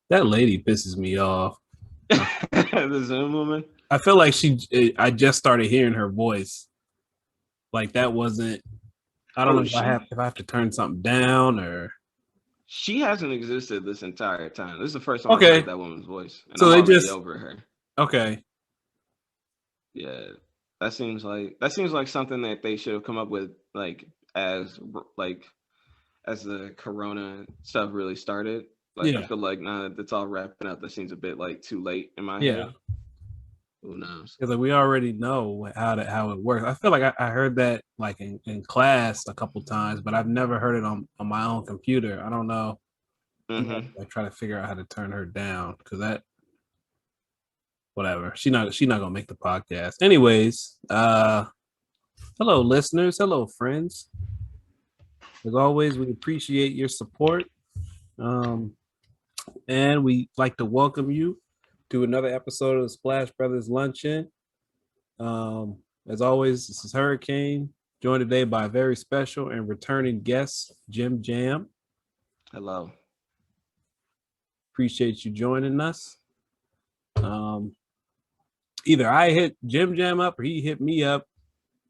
That lady pisses me off. The Zoom woman. I feel like I just started hearing her voice. Like that wasn't. I don't know Oh, if I have to turn something down or. she hasn't existed this entire time. This is the first time I've heard Okay, that woman's voice, and so I'm they already just over her. okay. Yeah, that seems like something that they should have come up with, as like as the Corona stuff really started. Like, I Yeah, feel like now that it's all wrapping up, that seems a bit like too late in my yeah. head. Who knows? Because like we already know how it works. I feel like I heard that like in class a couple times, but I've never heard it on my own computer. I don't know. I'm gonna Hmm. like try to figure out how to turn her down because that whatever. She not gonna make the podcast. Anyways, hello listeners, hello friends. As always, we appreciate your support. Um, and we like to welcome you to another episode of the Splash Brothers Luncheon. Um, as always, this is Hurricane, joined today by a very special and returning guest, JimJam. Hello. Appreciate you joining us. Um, Either I hit JimJam up or he hit me up.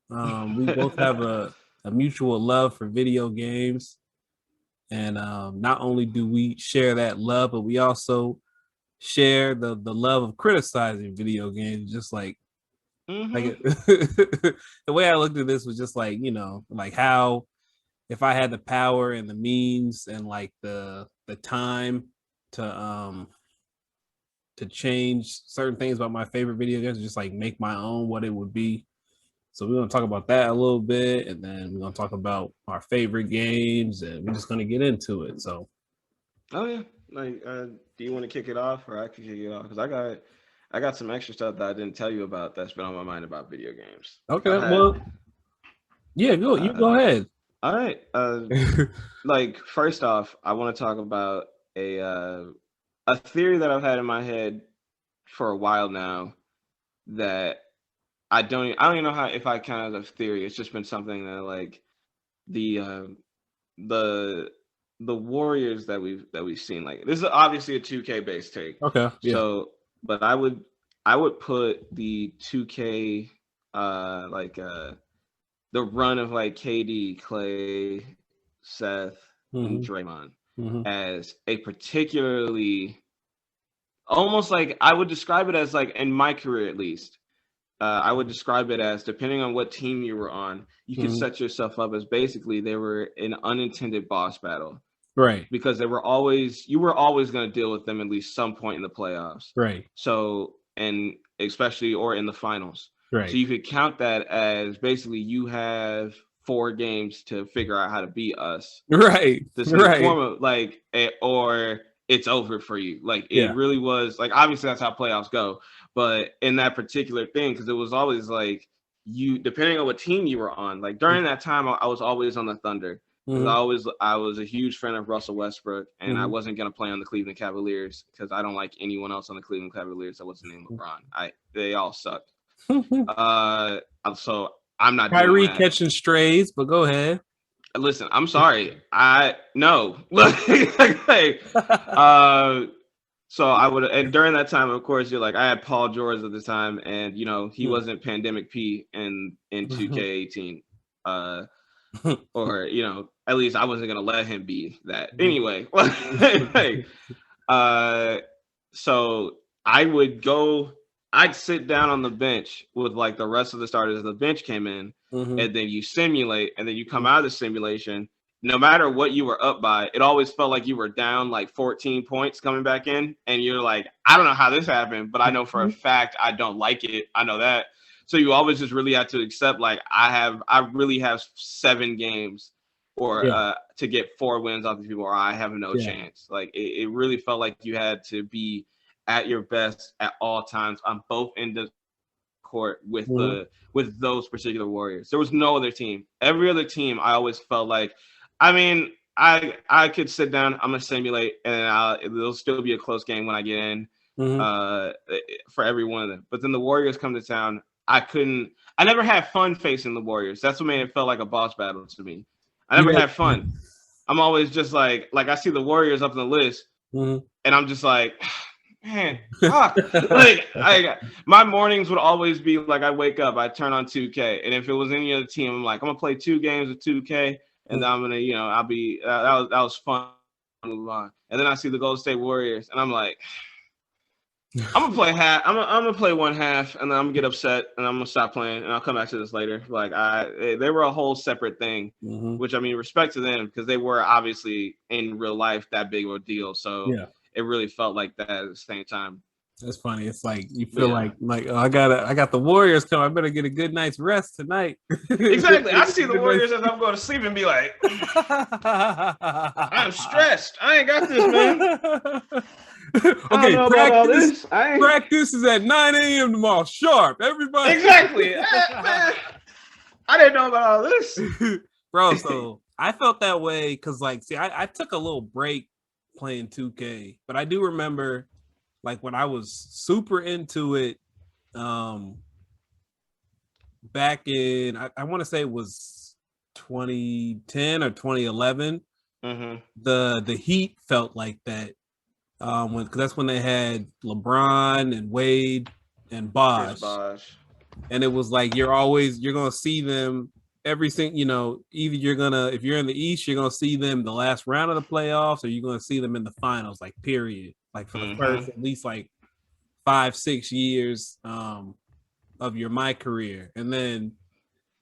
We both have a mutual love for video games. And not only do we share that love, but we also share the love of criticizing video games, just like Hmm. it, the way I looked at this was just like, like how if I had the power and the means and like the time to um to change certain things about my favorite video games, just like make my own, what it would be. So we're gonna talk about that a little bit, and then we're gonna talk about our favorite games, and we're just gonna get into it. So Oh yeah. Like, do you want to kick it off, or I can kick it off? Because I got some extra stuff that I didn't tell you about that's been on my mind about video games. Like, okay, I've had, well, yeah, you uh, go ahead. all right. Like, first off, I want to talk about a uh, a theory that I've had in my head for a while now that I don't even know how if I count it as a theory. It's just been something that, like, the the the Warriors that we've seen. Like, this is obviously a 2K based take. Okay, yeah. So, but I would put the 2K, like, the run of, like, KD, Clay, Seth, and Hmm. Draymond Hmm. as a particularly, almost, like, I would describe it as, like, in my career at least, I would describe it as, depending on what team you were on, you could Hmm. set yourself up as basically they were an unintended boss battle, Right, because you were always going to deal with them at least some point in the playoffs. right, So, and especially, or in the finals. So right, you could count that as basically you have 4 games to figure out how to beat us. right, This in the form right. of, like, or it's over for you. Like, it Yeah. really was, like, obviously that's how playoffs go, but in that particular thing, because it was always like, you, depending on what team you were on. Like, during that time, I was always on the Thunder, because Hmm. I was a huge fan of Russell Westbrook, and I Hmm. wasn't gonna play on the Cleveland Cavaliers because I don't like anyone else on the Cleveland Cavaliers that wasn't named LeBron. They all suck. Uh, so I'm not doing Kyrie that. catching strays, but go ahead. Listen, I'm sorry. I no. Like, uh, so I would, and during that time, of course, you're like, I had Paul George at the time, and he wasn't Pandemic P in 2K18, uh, or at least I wasn't gonna let him be that anyway. Like, uh, so I would go, I'd sit down on the bench with, like, the rest of the starters. The bench came in, Hmm. and then you simulate, and then you come out of the simulation. No matter what you were up by, it always felt like you were down like 14 points coming back in, and you're like, I don't know how this happened, but I know for a fact I don't like it. I know that. So you always just really have to accept, like, I really have 7 games, or Yeah, to get 4 wins off these people, or I have no yeah. chance. Like, it really felt like you had to be at your best at all times on both ends of court Hmm. with those particular Warriors. There was no other team. Every other team, I always felt like, I mean, I could sit down, I'm gonna simulate, and it'll still be a close game when I get in, Hmm. uh, for every one of them. But then the Warriors come to town. I couldn't. I never had fun facing the Warriors. That's what made it felt like a boss battle to me. I never Yeah. had fun. I'm always just like I see the Warriors up on the list. Mhm. And I'm just like, man, fuck. Like my mornings would always be like, I wake up, I turn on 2K, and if it was any other team, I'm like, I'm gonna play 2 games of 2K, and then I'm gonna, I'll be that was fun. Move on. And then I see the Golden State Warriors, and I'm like, I'm gonna play half. I'm gonna play one half, and then I'm gonna get upset, and I'm gonna stop playing, and I'll come back to this later. Like they were a whole separate thing, which I mean, respect to them because they were obviously in real life that big of a deal. So it really felt like that at the same time. That's funny. It's like you feel like oh, I got the Warriors coming. I better get a good night's rest tonight. Exactly. I see the Warriors as I'm going to sleep and be like, I'm stressed. I ain't got this, man. Okay, practice is at 9 a.m. tomorrow, sharp. Everybody. Exactly. Man, I didn't know about all this. Bro, so I felt that way because, like, see, I took a little break playing 2K, but I do remember, like, when I was super into it, back in, I want to say it was 2010 or 2011, the Heat felt like that. Because that's when they had LeBron and Wade and Bosh. And it was like you're gonna see them every single, either if you're in the East, you're gonna see them the last round of the playoffs, or you're gonna see them in the finals, like period. Like for the first at least like 5-6 years of my career. And then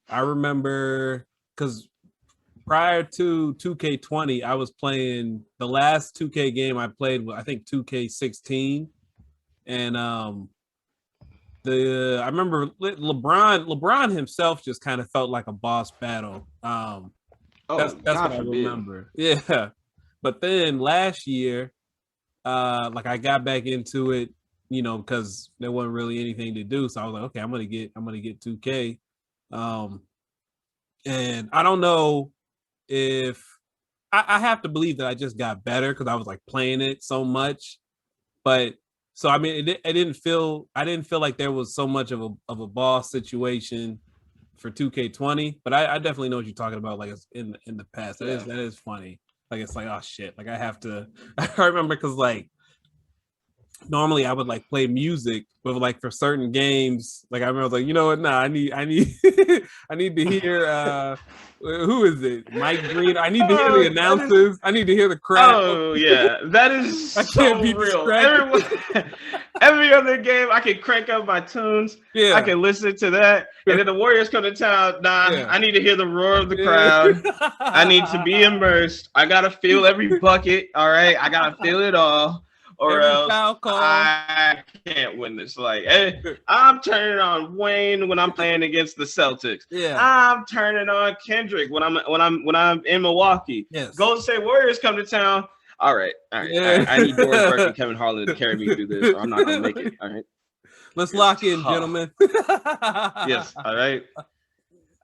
I remember because prior to 2K20, I was playing the last 2K game I played with, I think 2K16. And I remember LeBron himself just kind of felt like a boss battle. That's what I remember. Yeah. But then last year, like I got back into it, because there wasn't really anything to do. So I was like, okay, I'm gonna get 2K. And I don't know if I have to believe that I just got better because I was like playing it so much. But so I mean, I didn't feel like there was so much of a boss situation for 2K20. But I definitely know what you're talking about. Like in the past, that is funny. Like it's like, oh shit, like I have to. I remember because like normally I would like play music, but like for certain games, like I remember I was like, you know what? Nah, I need I need to hear who is it? Mike Green. I need to hear the announcers. I need to hear the crowd. Oh yeah, that is I can't be real. Every other game, I can crank up my tunes. Yeah, I can listen to that. And then the Warriors come to town. Nah, I need to hear the roar of the crowd. I need to be immersed. I gotta feel every bucket. All right, I gotta feel it all. Or else I can't win this. Like, hey, I'm turning on Wayne when I'm playing against the Celtics. Yeah, I'm turning on Kendrick when I'm in Milwaukee. Yes. Golden State Warriors come to town. All right. Yeah. I need Doris Burke and Kevin Harlan to carry me through this, or I'm not gonna make it. All right. Let's lock in, gentlemen. Yes. All right.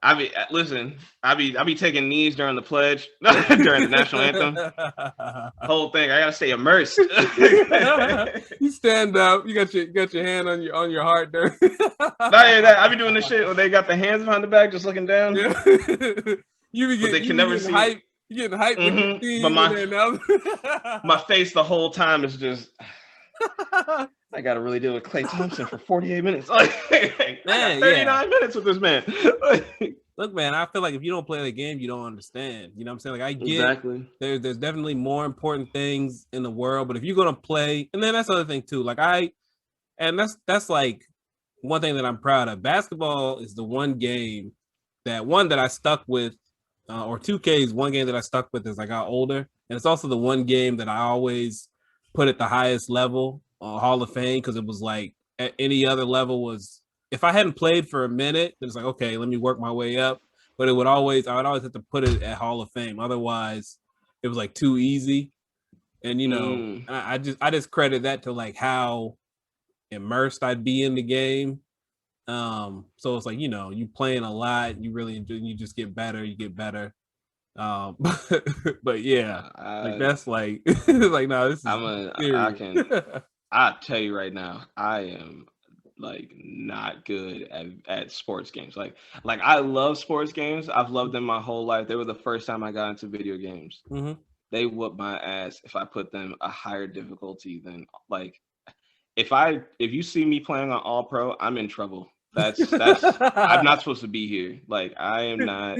I be taking knees during the pledge, during the national anthem. Whole thing. I gotta stay immersed. You stand up. You got your hand on your heart there. Not even that. I be doing this shit where they got the hands behind the back, just looking down. Yeah. They can never see hype. You getting hyped with the team, but my face the whole time is just. I got to really deal with Klay Thompson for 48 minutes. Man, 39 minutes with this man. Look, man, I feel like if you don't play the game, you don't understand. You know what I'm saying? Like I get exactly. There's definitely more important things in the world, but if you're gonna play, and then that's the other thing too. Like that's like one thing that I'm proud of. Basketball is the one game that I stuck with, or 2K is one game that I stuck with as I got older, and it's also the one game that I always put at the highest level. Hall of Fame, because it was like at any other level was if I hadn't played for a minute, it's like okay, let me work my way up. But I would always have to put it at Hall of Fame. Otherwise, it was like too easy. And I just credit that to like how immersed I'd be in the game. So it's like you playing a lot, you really enjoy, you just get better, but yeah, like that's like like no, this is I'll tell you right now, I am like not good at sports games. Like I love sports games. I've loved them my whole life. They were the first time I got into video games. they whoop my ass if I put them a higher difficulty than like if you see me playing on All Pro, I'm in trouble. That's I'm not supposed to be here. Like I am not,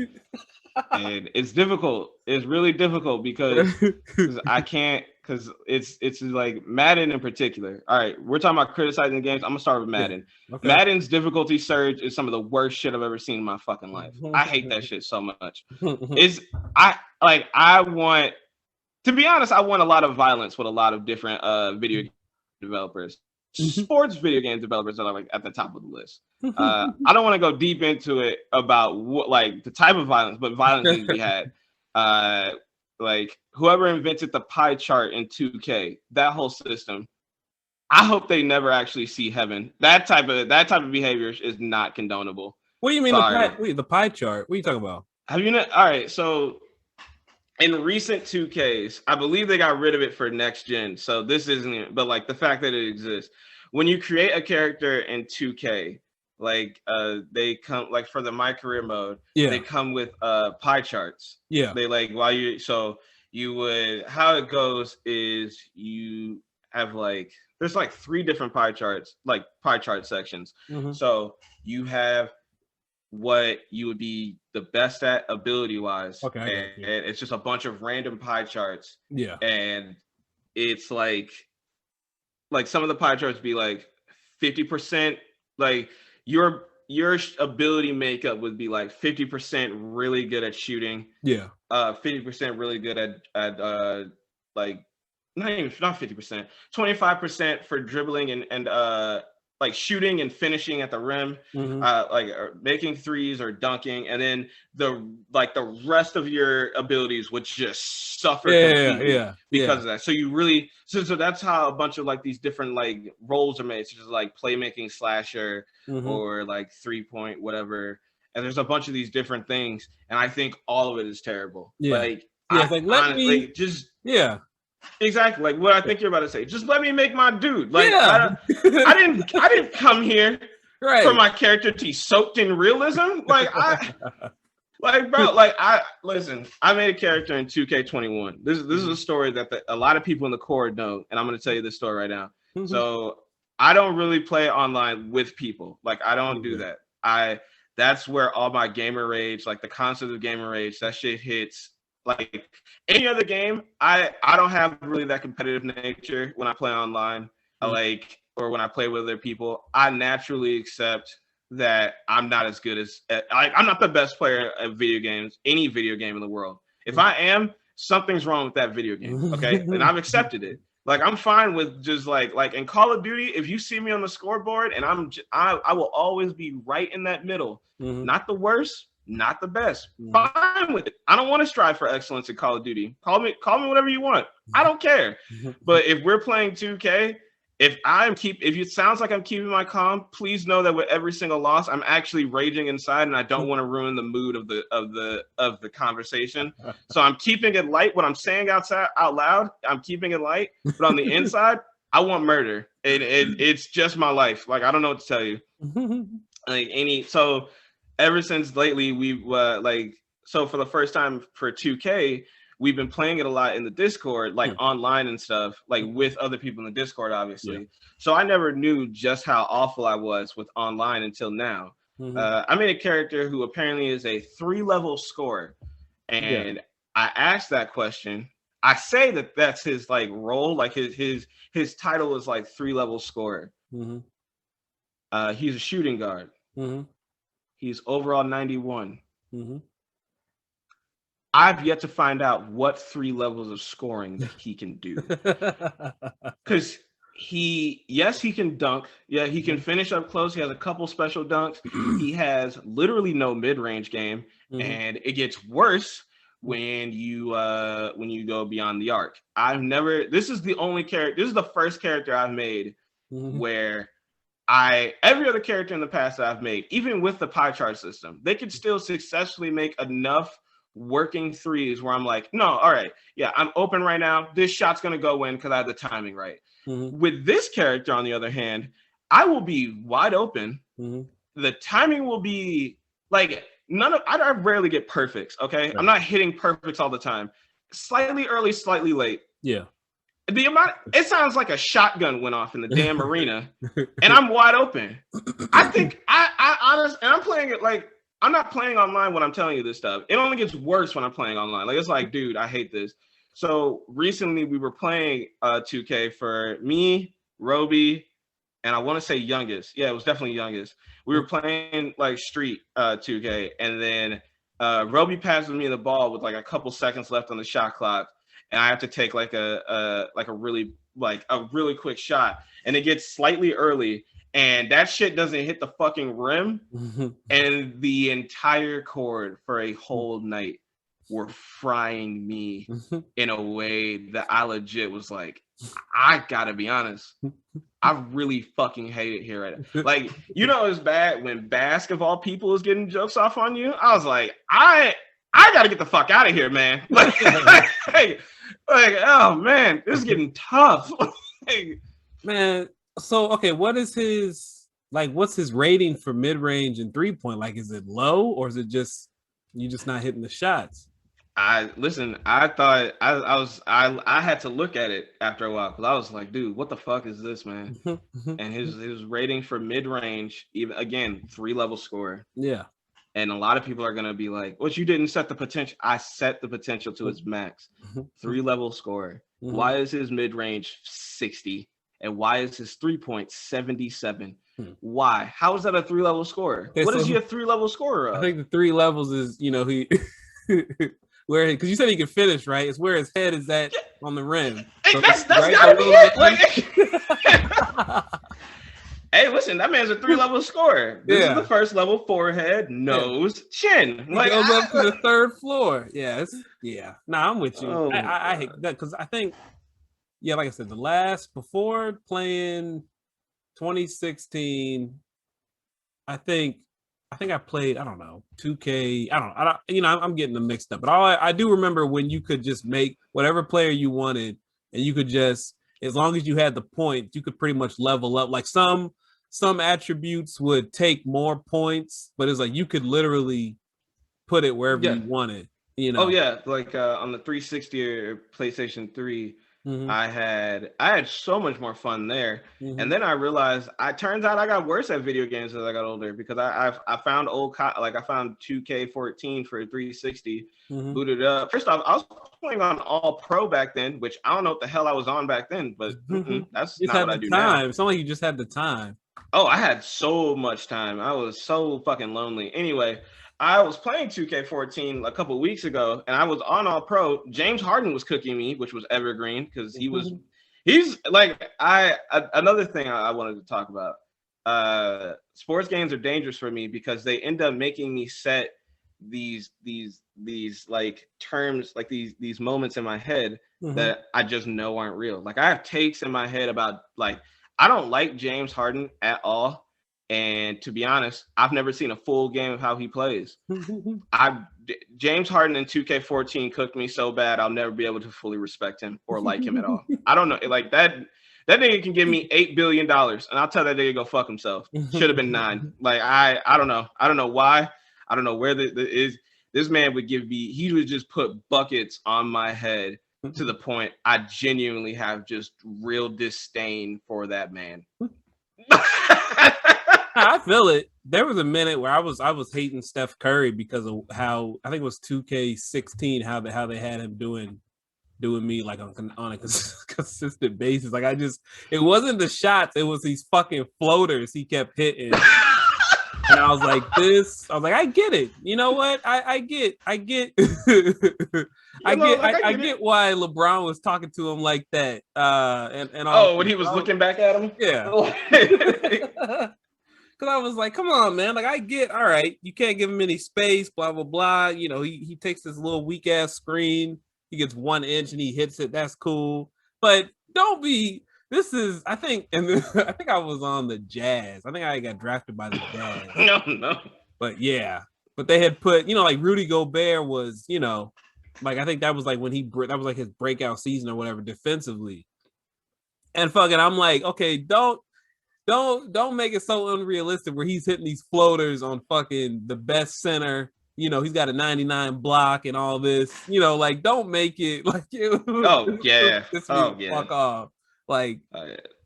and it's difficult. It's really difficult because I can't because it's like Madden in particular. All right, we're talking about criticizing games. I'm gonna start with Madden. Yeah. Okay. Madden's difficulty surge is some of the worst shit I've ever seen in my fucking life. I hate that shit so much. I want, to be honest, I want a lot of violence with a lot of different video developers. Sports video game developers are like at the top of the list. I don't want to go deep into it about what like the type of violence, but violence needs to be had. Like whoever invented the pie chart in 2K, that whole system, I hope they never actually see heaven. That type of behavior is not condonable. What do you mean the pie chart? What are you talking about? Have you not? All right, so in recent 2Ks, I believe they got rid of it for next gen. So this isn't it, but like the fact that it exists. When you create a character in 2K, like they come like for the My Career mode, they come with pie charts. Yeah. They like you would how it goes is you have like there's like 3 different pie charts, like pie chart sections. Mm-hmm. So you have what you would be the best at ability wise. Okay. And it's just a bunch of random pie charts. Yeah. And it's like some of the pie charts be like 50%, like your ability makeup would be like 50% really good at shooting. Yeah. 50% really good at like not 50%, 25% for dribbling and like shooting and finishing at the rim, like making threes or dunking, and then the rest of your abilities would just suffer completely because of that. So you really so that's how a bunch of like these different like roles are made, such as like playmaking slasher or like 3-point whatever. And there's a bunch of these different things, and I think all of it is terrible. Exactly, like what I think you're about to say. Just let me make my dude. Like I didn't come here for my character to be soaked in realism. Listen. I made a character in 2K21. This is a story that a lot of people in the core know, and I'm going to tell you this story right now. Mm-hmm. So I don't really play online with people. Like I don't do that. That's where all my gamer rage, like the concept of gamer rage, that shit hits. Like any other game, I don't have really that competitive nature when I play online. Or when I play with other people, I naturally accept that I'm not as good as I'm not the best player at video games, any video game in the world. If I am, something's wrong with that video game. Okay, and I've accepted it. Like I'm fine with just like in Call of Duty, if you see me on the scoreboard and I will always be right in that middle, not the worst. Not the best. Fine with it. I don't want to strive for excellence in Call of Duty. Call me whatever you want. I don't care. But if we're playing 2K, if it sounds like I'm keeping my calm, please know that with every single loss, I'm actually raging inside, and I don't want to ruin the mood of the conversation. So I'm keeping it light. What I'm saying out loud, I'm keeping it light. But on the inside, I want murder. It's just my life. Like I don't know what to tell you. Ever since lately, we've so for the first time for 2K, we've been playing it a lot in the Discord, like online and stuff, like with other people in the Discord, obviously. Yeah. So I never knew just how awful I was with online until now. I made a character who apparently is a 3-level scorer, and I asked that question. I say that that's his like role, like his title is like 3-level scorer. He's a shooting guard. He's overall 91. I've yet to find out what 3 levels of scoring that he can do. Because he can dunk. Yeah, he can finish up close. He has a couple special dunks. He has literally no mid-range game. And it gets worse when you go beyond the arc. This is the first character I've made where every other character in the past that I've made, even with the pie chart system, they could still successfully make enough working threes where I'm like, no, all right, yeah, I'm open right now. This shot's going to go in because I have the timing right. With this character, on the other hand, I will be wide open. The timing will be like I rarely get perfects. Okay. Right. I'm not hitting perfects all the time. slightly early, slightly late. Yeah. The amount, it sounds like a shotgun went off in the damn arena, and I'm wide open. I think I honestly, and I'm playing it like I'm not playing online when I'm telling you this stuff. It only gets worse when I'm playing online. Like it's like, dude, I hate this. So recently we were playing 2K for me, Roby, and I want to say youngest. Yeah, it was definitely youngest. We were playing like street 2K, and then Roby passes me the ball with like a couple seconds left on the shot clock, and I have to take like a really quick shot, and it gets slightly early, and that shit doesn't hit the fucking rim, and the entire court for a whole night were frying me in a way that I legit was like, I gotta be honest, I really fucking hate it here. Like, you know, it's bad when Bask of all people is getting jokes off on you. I was like, I gotta get the fuck out of here, man. Like, oh man, this is getting tough. Man, so okay, what's his rating for mid-range and 3-point? Like, is it low, or is it just you just not hitting the shots? I thought I had to look at it after a while because I was like, dude, what the fuck is this, man? And his rating for mid-range, even again, 3-level score. Yeah. And a lot of people are gonna be like, "What, you didn't set the potential?" I set the potential to its max. 3-level score. Why is his mid-range 60? And why is his 3-point 77? Why? How is that a 3-level score? Okay, what is he a 3-level scorer of? I think the 3 levels is, you know, he where, because you said he can finish, right? It's where his head is at on the rim. So that's right, gotta be it. Hey, listen, that man's a 3-level scorer. This is the first level: forehead, nose, chin. He goes up to the 3rd floor. Nah, I'm with you. Oh, I hate that because I think, like I said, before playing 2016, I think I played, I don't know, 2K. I don't, I'm getting them mixed up. But I do remember when you could just make whatever player you wanted, and you could just, as long as you had the points, you could pretty much level up. Like some attributes would take more points, but it's like you could literally put it wherever you wanted. You know? Oh yeah, like on the 360 or PlayStation 3. I had so much more fun there, and then I realized turns out I got worse at video games as I got older because I found I found 2K14 for 360, booted up. First off, I was playing on All Pro back then, which I don't know what the hell I was on back then, but that's not what I do now. It's not like you just had the time. Oh, I had so much time. I was so fucking lonely. Anyway, I was playing 2K14 a couple weeks ago, and I was on All Pro. James Harden was cooking me, which was evergreen because he's like another thing I wanted to talk about. Sports games are dangerous for me because they end up making me set these like terms, like these moments in my head that I just know aren't real. Like I have takes in my head about like I don't like James Harden at all. And to be honest, I've never seen a full game of how he plays. James Harden in 2K14 cooked me so bad I'll never be able to fully respect him or like him at all. I don't know. Like that nigga can give me $8 billion and I'll tell that nigga go fuck himself. Should have been 9. Like I don't know. I don't know why. I don't know where this man would give me. He would just put buckets on my head to the point I genuinely have just real disdain for that man. I feel it. There was a minute where I was hating Steph Curry because of how I think it was 2K16 how they had him doing me like on a consistent basis. Like it wasn't the shots, it was these fucking floaters he kept hitting. And I was like, I get it. You know what? I get I get why LeBron was talking to him like that. And when he was looking back at him? Yeah. Because I was like, come on, man. Like, I get, all right, you can't give him any space, blah, blah, blah. You know, he takes this little weak-ass screen. He gets 1 inch and he hits it. That's cool. But don't be, I think I was on the Jazz. I think I got drafted by the Jazz. No. But yeah. But they had put, like Rudy Gobert was, like, I think that was like that was like his breakout season or whatever defensively. And fucking, I'm like, okay, don't make it so unrealistic where he's hitting these floaters on fucking the best center he's got a 99 block and all this. Like don't make it like Oh yeah. Fuck off. Like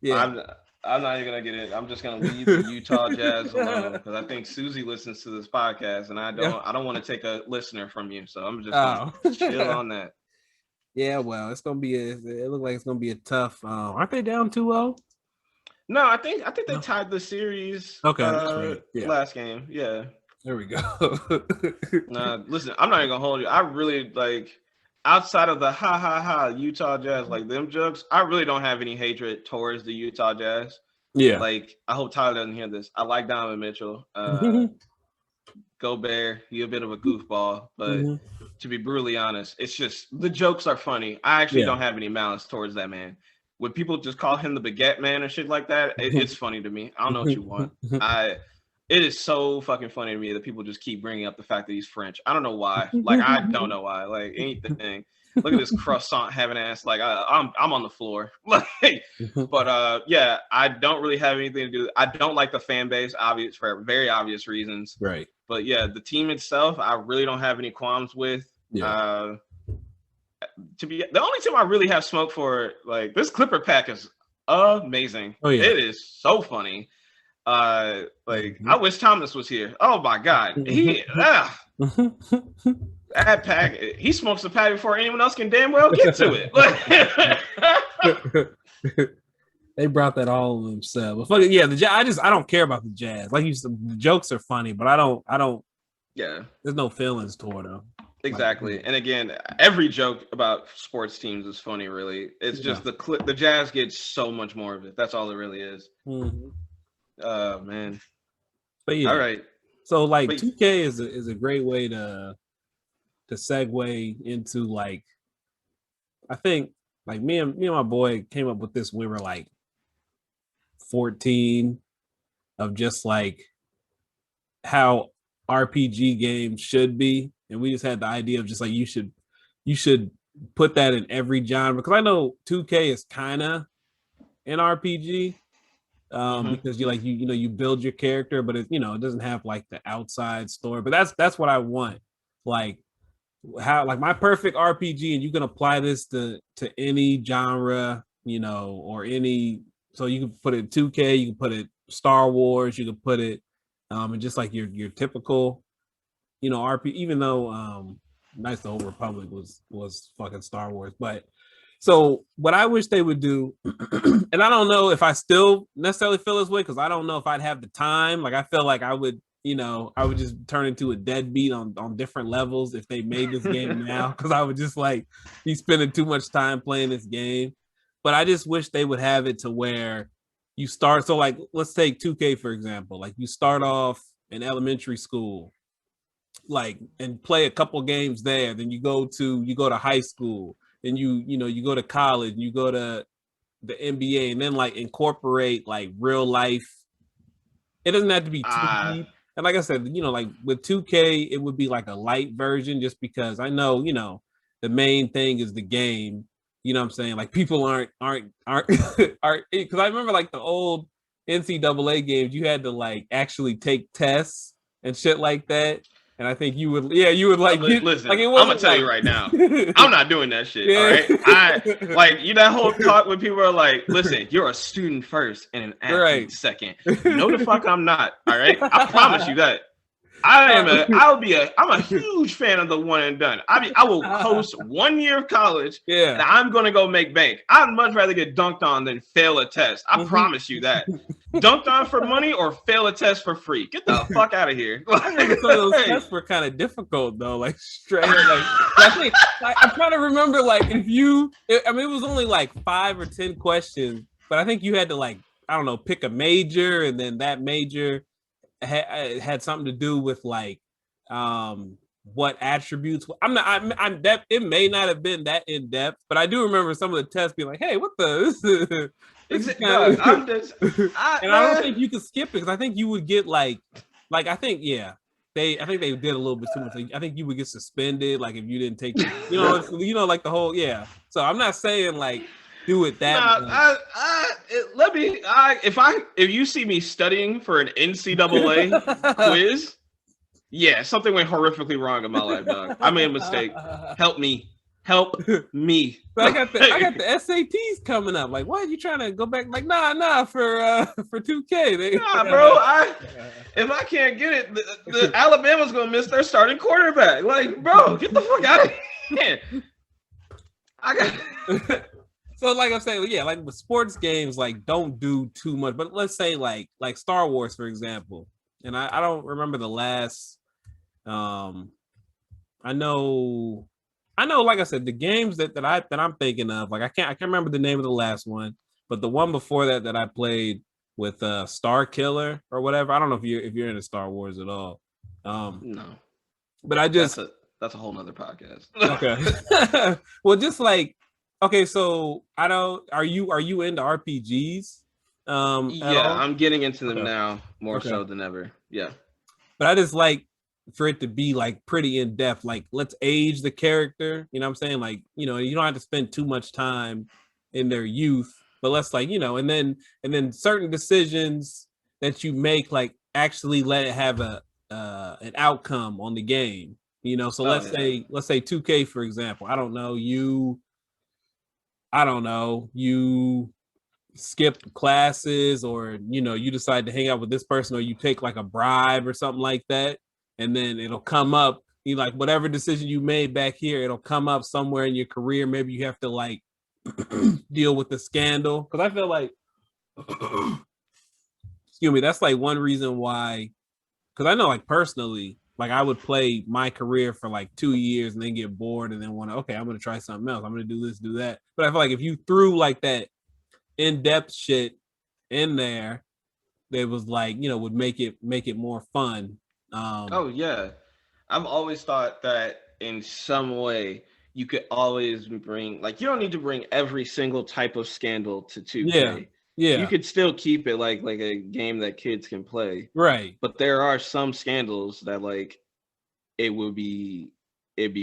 yeah. I'm not even gonna get it. I'm just gonna leave the Utah Jazz alone because I think Susie listens to this podcast, and I don't want to take a listener from you, so I'm just gonna chill on that. Yeah, well, it's gonna be it looks like it's gonna be a tough. Aren't they down 2-0? No, I think they tied the series. Okay, that's right. Last game. Yeah. There we go. Listen, I'm not even gonna hold you. I really like. Outside of the Utah Jazz, like them jokes, I really don't have any hatred towards the Utah Jazz. Yeah. Like, I hope Tyler doesn't hear this. I like Donovan Mitchell. Go Bear. You're a bit of a goofball. But to be brutally honest, it's just the jokes are funny. I actually don't have any malice towards that man. When people just call him the baguette man or shit like that, it's funny to me. I don't know what you want. It is so fucking funny to me that people just keep bringing up the fact that he's French. I don't know why. Like, I don't know why. Like, anything. Look at this croissant having ass. Like, I'm on the floor. Like, but yeah, I don't really have anything to do. I don't like the fan base, obvious for very obvious reasons. Right. But yeah, the team itself, I really don't have any qualms with. Yeah. To be the only team I really have smoke for, like this Clipper pack is amazing. Oh yeah, it is so funny. I wish Thomas was here. Oh my god, that pack. He smokes the pack before anyone else can damn well get to it. They brought that all on themselves. But yeah, I don't care about the Jazz. Like you said, the jokes are funny, but I don't. Yeah, there's no feelings toward them. Exactly. And again, every joke about sports teams is funny, really. It's just the Jazz gets so much more of it. That's all it really is. Oh, man. But yeah. All right. So, like, 2K is a great way to segue into, like, I think, like, me and my boy came up with this when we were, like, 14 of just, like, how RPG games should be. And we just had the idea of just like you should put that in every genre, because I know 2K is kind of an RPG because you build your character, but it doesn't have like the outside story. But that's what I want, like how like my perfect RPG, and you can apply this to any genre, or any. So you can put it 2K, you can put it Star Wars, you can put it and just like your typical. RP, even though Knights of the Old Republic was fucking Star Wars. But so what I wish they would do, and I don't know if I still necessarily feel this way, because I don't know if I'd have the time. Like I feel like I would just turn into a deadbeat on different levels if they made this game now, because I would just like be spending too much time playing this game. But I just wish they would have it to where you start. So like, let's take 2K, for example. Like you start off in elementary school, like, and play a couple games there, then you go to high school, then you go to college, you go to the NBA, and then like incorporate like real life. It doesn't have to be too deep. And like I said, like with 2K, it would be like a light version, just because I know, the main thing is the game. You know what I'm saying? Like people aren't because I remember like the old NCAA games, you had to like actually take tests and shit like that. And I think you would like. Listen, like, I'm gonna tell you right now, I'm not doing that shit. Yeah. All right, that whole talk when people are like, "Listen, you're a student first and an athlete second." No, the fuck, I'm not. All right, I promise you that. I'm a huge fan of the one and done. I will post 1 year of college. Yeah, and I'm gonna go make bank. I'd much rather get dunked on than fail a test. I promise you that. Dunked on for money or fail a test for free. Get the fuck out of here. Those tests were kind of difficult though. Like straight. I think I'm trying to remember. Like it was only like 5 or 10 questions, but I think you had to like pick a major, and then that major had something to do with like what attributes. I'm depth. It may not have been that in depth, but I do remember some of the tests being like, "Hey, what the?" I don't think you could skip it, because I think you would get like I think they did a little bit too much. I think you would get suspended, like if you didn't take like the whole So I'm not saying like do it that. If you see me studying for an NCAA quiz, Yeah, something went horrifically wrong in my life, dog. I made a mistake. Help me. Help me. So I got the SATs coming up. Like, why are you trying to go back? Like, nah, for 2K. Nah, bro. If I can't get it, the Alabama's gonna miss their starting quarterback. Like, bro, get the fuck out of here. I got So like I'm saying, yeah, like with sports games, like don't do too much. But let's say like Star Wars, for example. And I don't remember the last I know like I said, the games that I'm thinking of, like I can't remember the name of the last one, but the one before that I played with Star Killer or whatever. I don't know if you're into Star Wars at all. no. But I just that's a whole nother podcast. Okay. Well, just like okay, so I don't are you into RPGs? Yeah, I'm getting into them Okay. now more so than ever. Yeah. But I just like for it to be like pretty in depth. Like, let's age the character. You know what I'm saying? Like, you know, you don't have to spend too much time in their youth, but let's like, you know, and then certain decisions that you make, like actually let it have a an outcome on the game. You know, so let's say 2K, for example. I don't know, you skip classes, or you know, you decide to hang out with this person, or you take like a bribe or something like that, and then it'll come up, you like whatever decision you made back here, it'll come up somewhere in your career. Maybe you have to like deal with the scandal, because I feel like excuse me, that's like one reason why, because I know like personally, like I would play my career for like 2 years and then get bored and then want to, okay, I'm going to try something else, I'm going to do this, do that. But I feel like if you threw like that in-depth shit in there, that was like, you know, would make it more fun. Oh yeah. I've always thought that in some way you could always bring, like, you don't need to bring every single type of scandal to 2K. You Yeah, could still keep it like a game that kids can play. right. But there are some scandals that like it'd be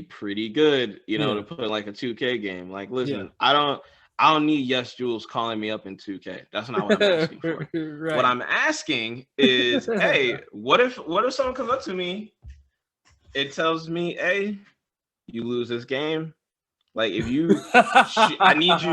pretty good, you know, Yeah, to put like a 2K game. Like, yeah. listen, I don't need Yes Jules calling me up in 2K. That's not what I'm asking for. What Right. I'm asking is, hey, what if someone comes up to me, it tells me, hey, you lose this game. Like, if you I need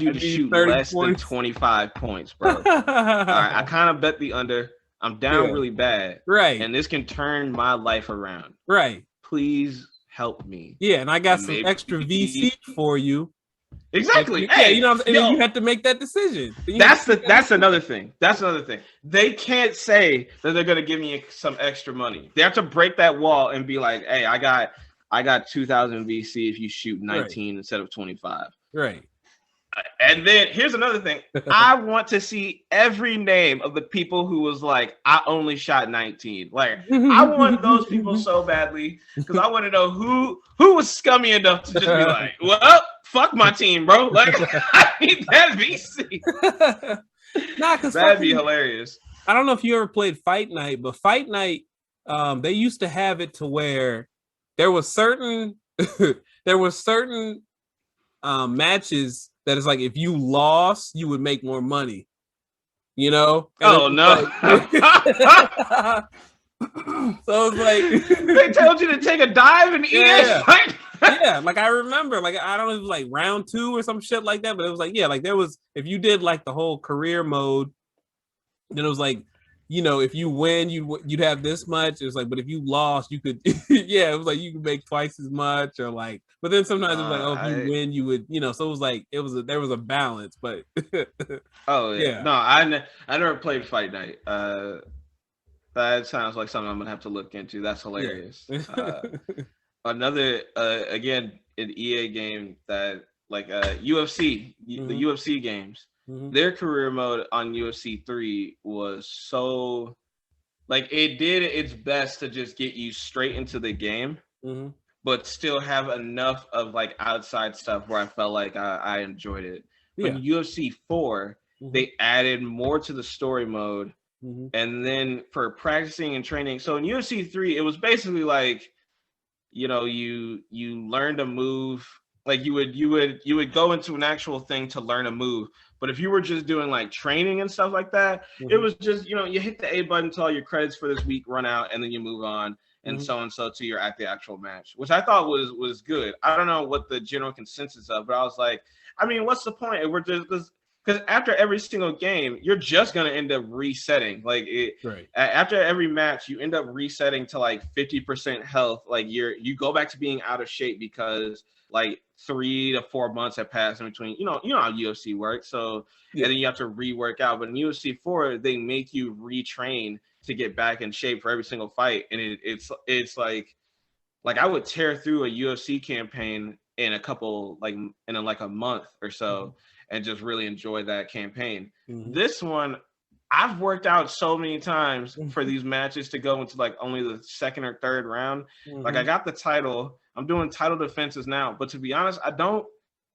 you to shoot 30 less than points. 25 points, bro. All right, I kind of bet the under. I'm down Yeah. really bad. Right. And this can turn my life around. Right. Please help me. Yeah, and I got And some maybe extra VC for you. exactly. Yeah, Hey, you know, and then yo, you have to make that decision. that's another thing. That's another thing. They can't say that they're gonna give me some extra money. They have to break that wall and be like, hey, I got 2,000 VC if you shoot 19 instead of 25. Right. And then here's another thing. I want to see every name of the people who was like, I only shot 19. Like, I want those people so badly, because I want to know who was scummy enough to just be like, well, fuck my team, bro. Like, I need that VC. Nah, because that'd be hilarious. I don't know if you ever played Fight Night, but Fight Night, they used to have it to where there was certain matches that is like, if you lost, you would make more money. You know? Oh no. Like, so it's like they told you to take a dive and eat it. Yeah, like I remember, like I don't know, it was like round 2 or some shit like that, but it was like, yeah, like there was, if you did like the whole career mode, then it was like, you know, if you win, you'd have this much. It was like, but if you lost, you could, yeah, it was like you could make twice as much, or like, but then sometimes it was like, oh, if you win, you would, you know. So it was like, there was a balance, but oh yeah, no, I never played Fight Night. That sounds like something I'm gonna have to look into. That's hilarious. Yeah. Another again, an EA game that like UFC, the UFC games. Their career mode on UFC 3 was so, like, it did its best to just get you straight into the game, but still have enough of like outside stuff where I felt like I enjoyed it. Yeah. But in UFC 4, they added more to the story mode, and then for practicing and training. So in UFC 3, it was basically like, you know, you learned a move Like you would go into an actual thing to learn a move. But if you were just doing like training and stuff like that, it was just, you know, you hit the A button till all your credits for this week run out, and then you move on and so till you're at the actual match, which I thought was good. I don't know what the general consensus of, but I was like, I mean, what's the point if we're just because after every single game, you're just gonna end up resetting. Like after every match, you end up resetting to like 50% health. Like you go back to being out of shape because like 3 to 4 months have passed in between. You know how UFC works. So and then you have to rework out. But in UFC 4, they make you retrain to get back in shape for every single fight. And it's like I would tear through a UFC campaign in a month or so and just really enjoy that campaign. This one, I've worked out so many times for these matches to go into like only the second or third round. Like I got the title. I'm doing title defenses now. But to be honest, I don't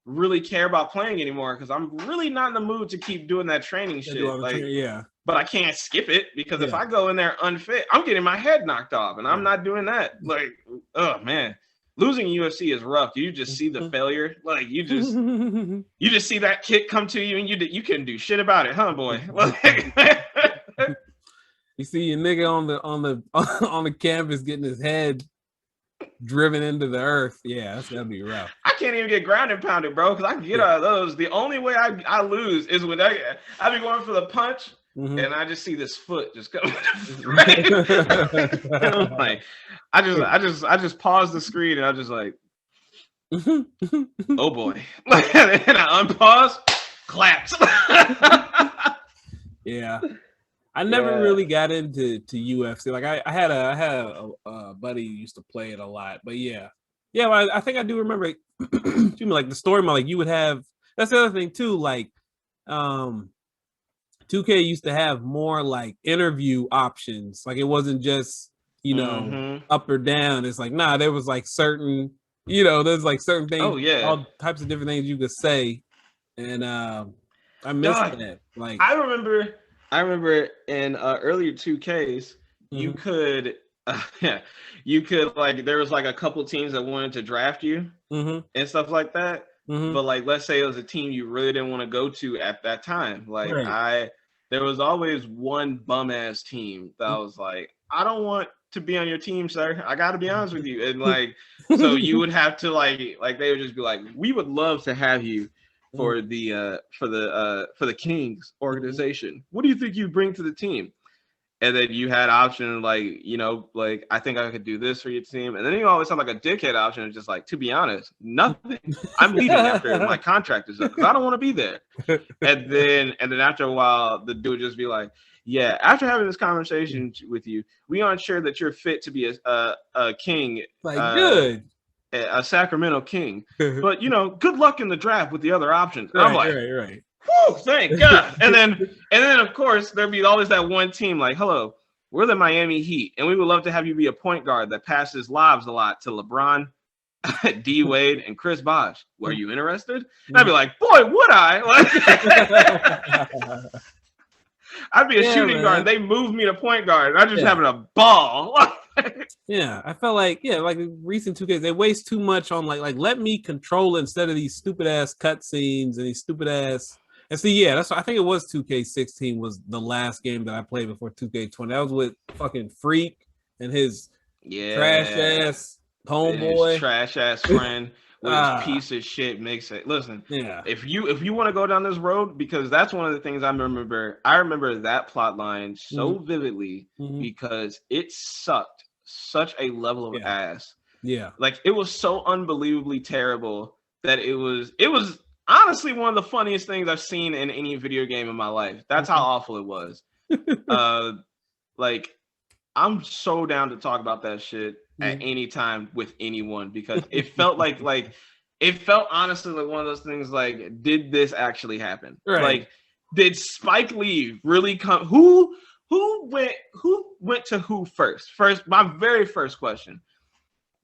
really care about playing anymore because I'm really not in the mood to keep doing that training shit. But I can't skip it because if I go in there unfit, I'm getting my head knocked off, and I'm not doing that. Like, oh man, losing UFC is rough. You just see the failure, like you just see that kick come to you, and you couldn't do shit about it, huh, boy? You see your nigga on the canvas getting his head driven into the earth. Yeah, that's gonna be rough. I can't even get ground and pounded, bro, because I can get out of those. The only way I lose is when I be going for the punch. And I just see this foot just coming. I'm like, I just pause the screen and I just like, oh boy, and I unpause, claps. Yeah, I never really got into UFC. Like I had a buddy who used to play it a lot, but I think I do remember. Like the story, like you would have. That's the other thing too. Like, 2K used to have more like interview options. Like it wasn't just, up or down. It's like, nah, there was like certain, there's like certain things, all types of different things you could say. And I missed that. Like I remember in earlier 2Ks, you could like there was like a couple teams that wanted to draft you and stuff like that. But like, let's say it was a team you really didn't want to go to at that time. Like there was always one bum ass team that was like, I don't want to be on your team, sir. I got to be honest with you. And like, so you would have to like they would just be like, we would love to have you for the Kings organization. What do you think you bring to the team? And then you had option like, like, I think I could do this for your team. And then you always have like a dickhead option. It's just like, to be honest, nothing. I'm leaving after my contract is up because I don't want to be there. And then after a while, the dude would just be like, yeah, after having this conversation with you, we aren't sure that you're fit to be a king. Like, good. A Sacramento king. But, good luck in the draft with the other options. And I'm like, right. Whew, thank God. And then of course there'd be always that one team like, hello, we're the Miami Heat, and we would love to have you be a point guard that passes lobs a lot to LeBron, D Wade, and Chris Bosh. Were you interested? And I'd be like, boy, would I? Like, I'd be a shooting guard. They moved me to point guard, and I'm just having a ball. Yeah, I felt like like recent 2Ks, they waste too much on like let me control it instead of these stupid ass cutscenes and these stupid ass. And see, that's what I think it was. 2K16 was the last game that I played before 2K20. That was with fucking Freak and his trash ass homeboy, his trash ass friend with his piece of shit mix it. Listen, if you want to go down this road, because that's one of the things I remember. I remember that plot line so vividly because it sucked such a level of ass. Yeah, like it was so unbelievably terrible that it was honestly one of the funniest things I've seen in any video game in my life. That's how awful it was. Like, I'm so down to talk about that shit at any time with anyone because it felt it felt honestly like one of those things like, did this actually happen? Right. Like, did Spike Lee really come? Who went to who first? My very first question.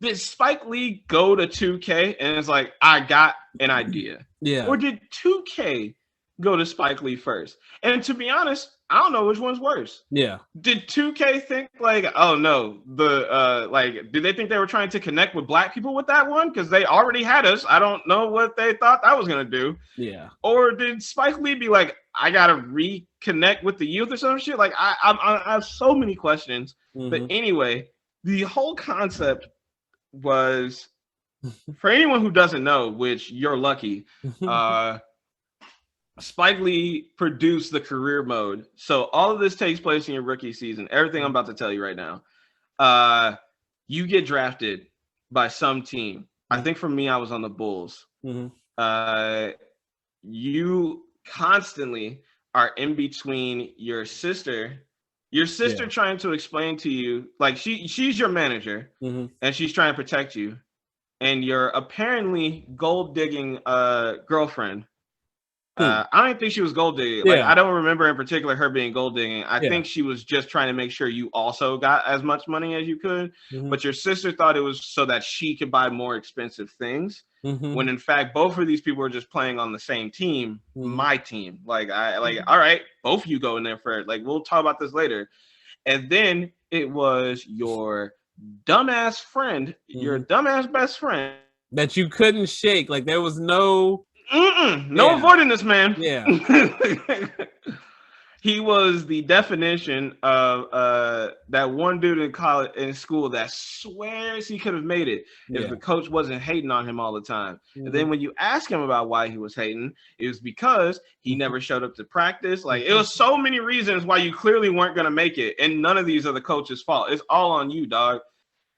Did Spike Lee go to 2K and it's like, I got an idea? Yeah. Or did 2K go to Spike Lee first? And to be honest, I don't know which one's worse. Yeah. Did 2K think like, oh no, did they think they were trying to connect with black people with that one? Because they already had us. I don't know what they thought that was gonna do. Yeah. Or did Spike Lee be like, I gotta reconnect with the youth or some shit? Like I have so many questions. But anyway, the whole concept was, for anyone who doesn't know, which you're lucky, Spike Lee produced the career mode. So all of this takes place in your rookie season. Everything I'm about to tell you right now. You get drafted by some team. I think for me, I was on the Bulls. You constantly are in between your sister trying to explain to you, like she's your manager and she's trying to protect you, and your apparently gold digging girlfriend. I don't think she was gold digging. Like, I don't remember in particular her being gold digging. I think she was just trying to make sure you also got as much money as you could. But your sister thought it was so that she could buy more expensive things. When in fact, both of these people were just playing on the same team, my team. Like, all right, both of you go in there for it. Like, we'll talk about this later. And then it was your dumbass friend, your dumbass best friend. That you couldn't shake. Like, there was no... No avoiding this man. Yeah. He was the definition of that one dude in school that swears he could have made it if the coach wasn't hating on him all the time. And then when you ask him about why he was hating, it was because he never showed up to practice. Like, it was so many reasons why you clearly weren't gonna make it, and none of these are the coach's fault. It's all on you, dog.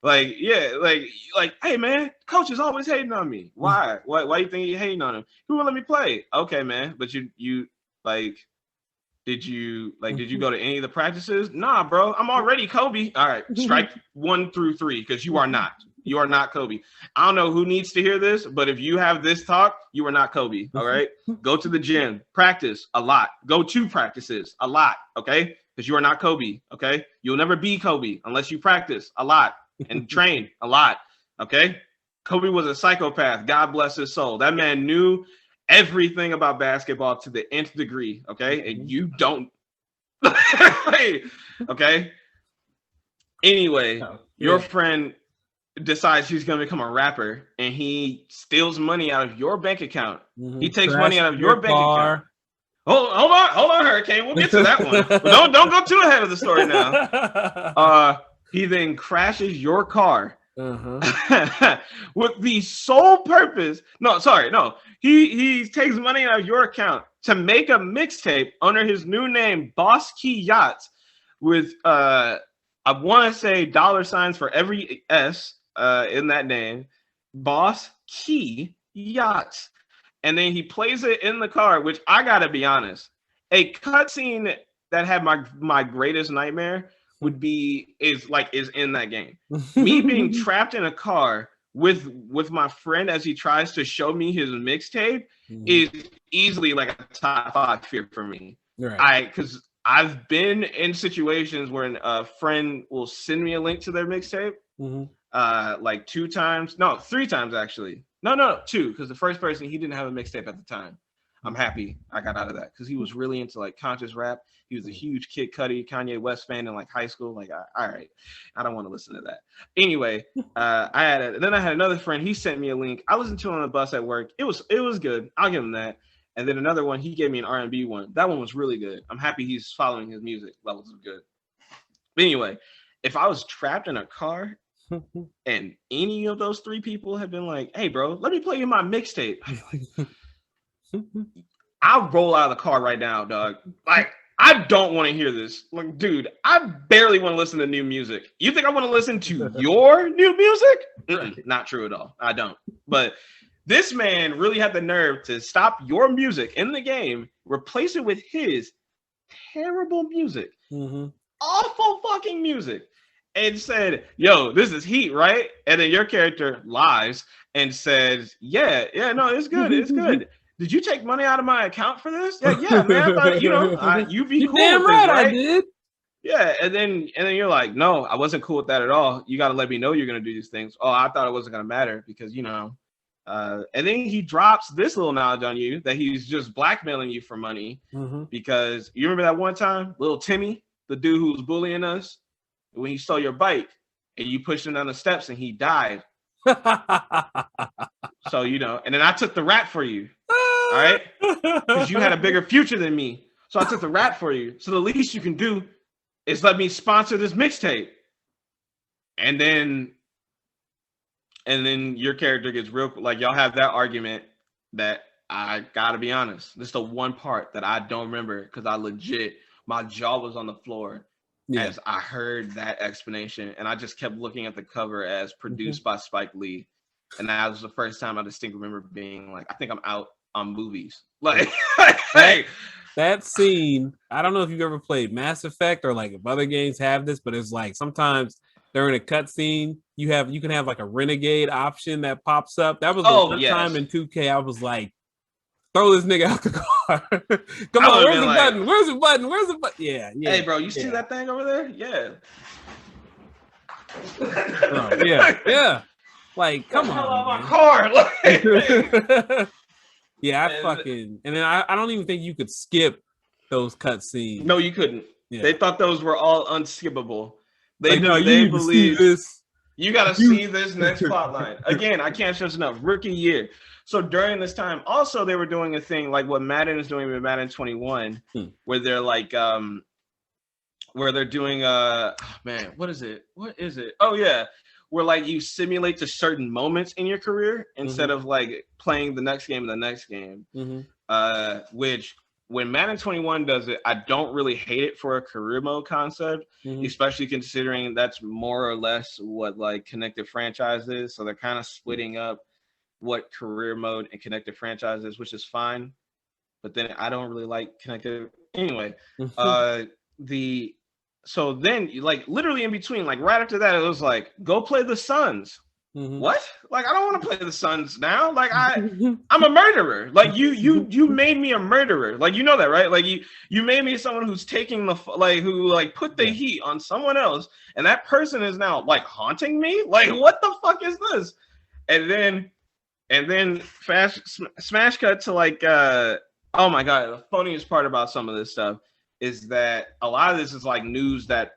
Like, hey man, coach is always hating on me. Why? Why you think you hating on him? He won't let me play. Okay, man, but you like, did you go to any of the practices? Nah, bro, I'm already Kobe. All right, strike 1 through 3, because you are not Kobe. I don't know who needs to hear this, but if you have this talk, you are not Kobe. All right, go to the gym, practice a lot, go to practices a lot, okay? Because you are not Kobe. Okay, you'll never be Kobe unless you practice a lot and train a lot. Okay, Kobe was a psychopath. God bless his soul. That man knew everything about basketball to the nth degree. Okay, and you don't. Okay. Anyway, your friend decides he's going to become a rapper, and he steals money out of your bank account. He takes money out of your bank account. Hold on, Hurricane. We'll get to that one. Don't go too ahead of the story now. He then crashes your car with the sole purpose. He takes money out of your account to make a mixtape under his new name, Boss Key Yachts, with I want to say $ for every S in that name, Boss Key Yachts. And then he plays it in the car, which I gotta be honest, a cutscene that had my greatest nightmare is in that game. Me being trapped in a car with my friend as he tries to show me his mixtape is easily like a top 5 fear for me. Right. Because I've been in situations where a friend will send me a link to their mixtape, like 3 times actually. No, 2, because the first person, he didn't have a mixtape at the time. I'm happy I got out of that, because he was really into like conscious rap. He was a huge Kid Cudi, Kanye West fan in like high school. Like, all right, I don't want to listen to that. Anyway, I had another friend. He sent me a link. I listened to it on the bus at work. It was good. I'll give him that. And then another one, he gave me an R&B one. That one was really good. I'm happy he's following his music. Levels are good. But anyway, if I was trapped in a car and any of those 3 people had been like, hey, bro, let me play you my mixtape, I'll roll out of the car right now, dog. Like, I don't want to hear this. Like, dude, I barely want to listen to new music. You think I want to listen to your new music? Not true at all. I don't. But this man really had the nerve to stop your music in the game, replace it with his terrible music, awful fucking music, and said, yo, this is heat, right? And then your character lies and says, yeah, no, it's good. It's good. Did you take money out of my account for this? Yeah, man. I thought, you'd be cool damn with right, this, right? I did. Yeah, and then you're like, no, I wasn't cool with that at all. You got to let me know you're gonna do these things. Oh, I thought it wasn't gonna matter because And then he drops this little knowledge on you that he's just blackmailing you for money because you remember that one time, little Timmy, the dude who was bullying us, when he stole your bike and you pushed him down the steps and he died. So, you know, and then I took the rap for you. All right. Because you had a bigger future than me. So I took the rap for you. So the least you can do is let me sponsor this mixtape. And then your character gets real, like y'all have that argument that I gotta be honest. This is the one part that I don't remember because I my jaw was on the floor as I heard that explanation. And I just kept looking at the cover as produced by Spike Lee. And that was the first time I distinctly remember being like, I think I'm out on movies. Like, hey. That scene, I don't know if you've ever played Mass Effect or like if other games have this, but it's like sometimes during a cutscene, you can have like a renegade option that pops up. That was the one time in 2K I was like, throw this nigga out the car. Come on, where's the button? Where's the button? Where's the button? Yeah. Hey, bro, you see that thing over there? Yeah. Bro, yeah. Like, come on. My car. Like, yeah, and then I don't even think you could skip those cutscenes. No, you couldn't. Yeah. They thought those were all unskippable. They believe this. You got to see this next plotline. Again, I can't stress enough. Rookie year. So during this time, also they were doing a thing like what Madden is doing with Madden 21, where they're like, where they're doing what is it? Oh yeah, where like you simulate to certain moments in your career instead of like playing the next game and the next game. Which when Madden 21 does it, I don't really hate it for a career mode concept, especially considering that's more or less what like connected franchise is. So they're kind of splitting up what career mode and connected franchise is, which is fine. But then I don't really like connected anyway. So then like literally in between, like right after that, it was like, go play the Suns. What? Like, I don't want to play the Suns now. Like, I'm a murderer. Like, you made me a murderer. Like, you know that, right? Like, you made me someone who's taking who put the heat on someone else, and that person is now like haunting me. Like, what the fuck is this? And then smash cut to like, oh my god, the funniest part about some of this stuff is that a lot of this is like news that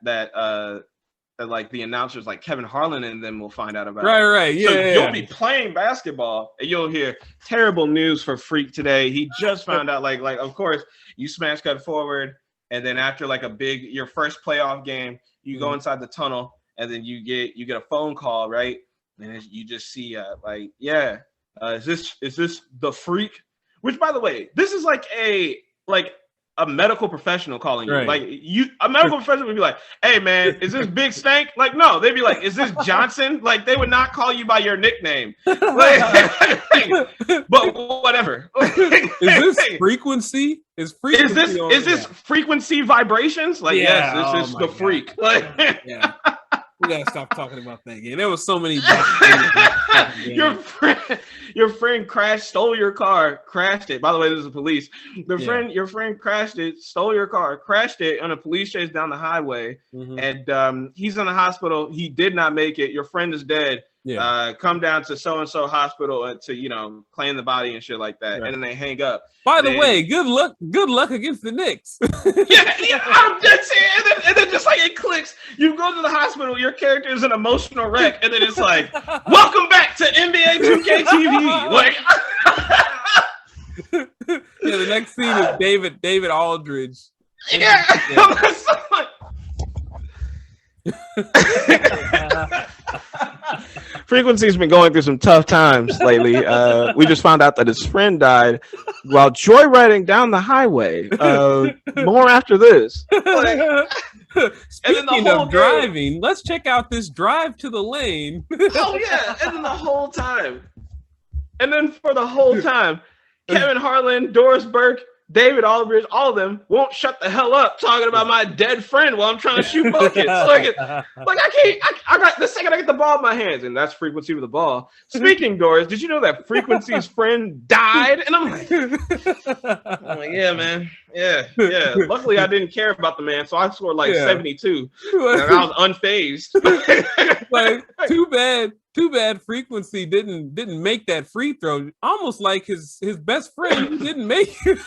like the announcers like Kevin Harlan and them will find out about. Right. Yeah. So you'll be playing basketball and you'll hear terrible news for Freak today. He just found out like of course you smash cut forward and then after like your first playoff game, you go inside the tunnel and then you get a phone call, right? And you just see is this the Freak? Which by the way, this is like a medical professional calling you. Right. Like a medical professional would be like, hey man, is this Big Stank? Like, no, they'd be like, is this Johnson? Like they would not call you by your nickname. Like, but whatever. Is this frequency? Is this frequency vibrations? Like, yes, this is the Freak. Like we gotta stop talking about that game. There was so many. Your friend stole your car, crashed it. By the way, this is the police. Your friend crashed it, stole your car, crashed it on a police chase down the highway, and he's in the hospital. He did not make it. Your friend is dead. Come down to so and so hospital to claim the body and shit like that, and then they hang up. By the way, good luck against the Knicks. I'm dead serious. And then just like it clicks, you go to the hospital. Your character is an emotional wreck, and then it's like, welcome back to NBA 2K TV. Like, the next scene is David Aldridge. Frequency's been going through some tough times lately. We just found out that his friend died while joyriding down the highway. More after this. Speaking of driving, let's check out this drive to the lane. Oh yeah, and then the whole time. And then for the whole time, Kevin Harlan, Doris Burke, David Aldridge, all of them won't shut the hell up talking about my dead friend while I'm trying to shoot buckets. like I can't. I got the second I get the ball in my hands, and that's Frequency with the ball. Speaking, Doris, did you know that Frequency's friend died? And I'm like, yeah, man, yeah. Luckily, I didn't care about the man, so I scored like 72. And I was unfazed. Like, too bad Too bad Frequency didn't make that free throw. Almost like his best friend who didn't make it.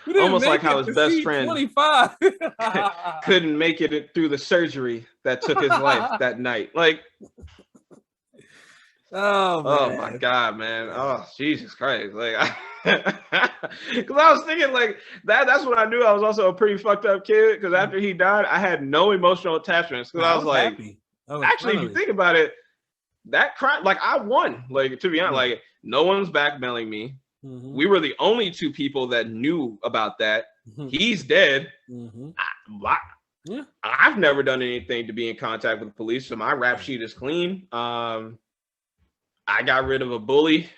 Who didn't Almost like make how it his to best see friend 25. couldn't make it through the surgery that took his life that night. Like, Oh oh my man. God, man. Oh, Jesus Christ. Like, because I was thinking like that's when I knew I was also a pretty fucked up kid. Because after he died, I had no emotional attachments. Because I was like, happy. Oh, actually, if you think about it, that crime, like I won. Like, to be honest, like no one's backmailing me. Mm-hmm. We were the only two people that knew about that. Mm-hmm. He's dead. Mm-hmm. I've never done anything to be in contact with the police, so my rap sheet is clean. I got rid of a bully.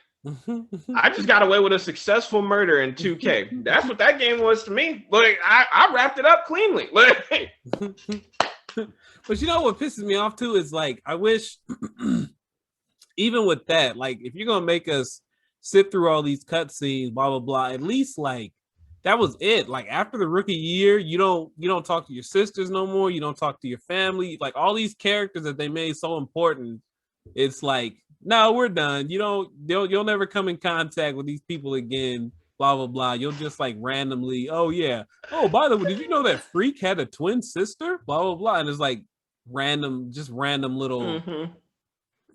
I just got away with a successful murder in 2K. That's what that game was to me. Like I wrapped it up cleanly. Like, but you know what pisses me off too is like I wish, even with that, like if you're gonna make us sit through all these cutscenes, blah blah blah, at least like that was it. Like after the rookie year, you don't talk to your sisters no more. You don't talk to your family. Like all these characters that they made so important, it's like, no, we're done. You'll never come in contact with these people again. Blah blah blah. You'll just like randomly, oh yeah. Oh, by the way, did you know that Freak had a twin sister? Blah blah blah. And it's like random little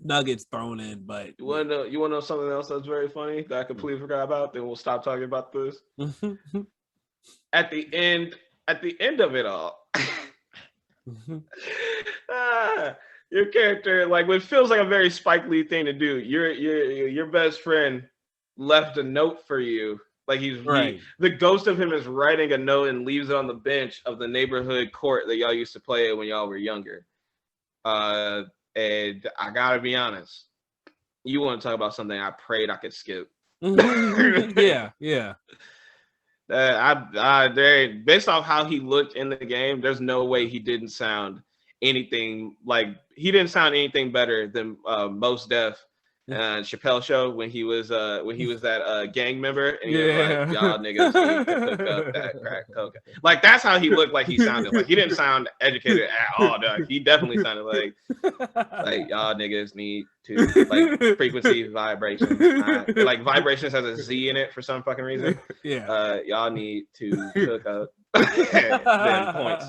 nuggets thrown in. But you wanna know something else that's very funny that I completely forgot about? Then we'll stop talking about this. At the end of it all, your character, like, what feels like a very Spike Lee thing to do. Your best friend left a note for you. Like the ghost of him is writing a note and leaves it on the bench of the neighborhood court that y'all used to play when y'all were younger. And I gotta be honest, you want to talk about something I prayed I could skip. Yeah. Based off how he looked in the game, there's no way he didn't sound anything better than Mos Def and Chappelle Show when he was that gang member, and he was like, y'all niggas need to hook up that crack cocaine. Like that's how he looked like he sounded. Like he didn't sound educated at all. Dog. He definitely sounded like y'all niggas need to like frequency vibrations. Like vibrations has a Z in it for some fucking reason. Yeah. Y'all need to hook up. Then points.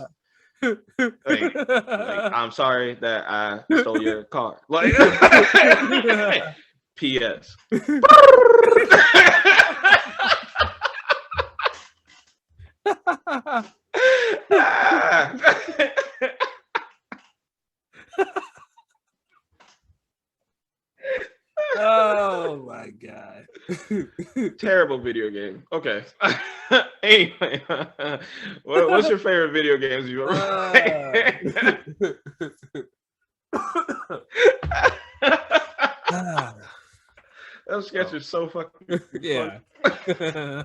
Like, I'm sorry that I stole your car. Like, P.S. Oh my God. Terrible video game. Okay. Anyway, what's your favorite video games you've ever played? Those sketches are so fucking yeah. Yeah,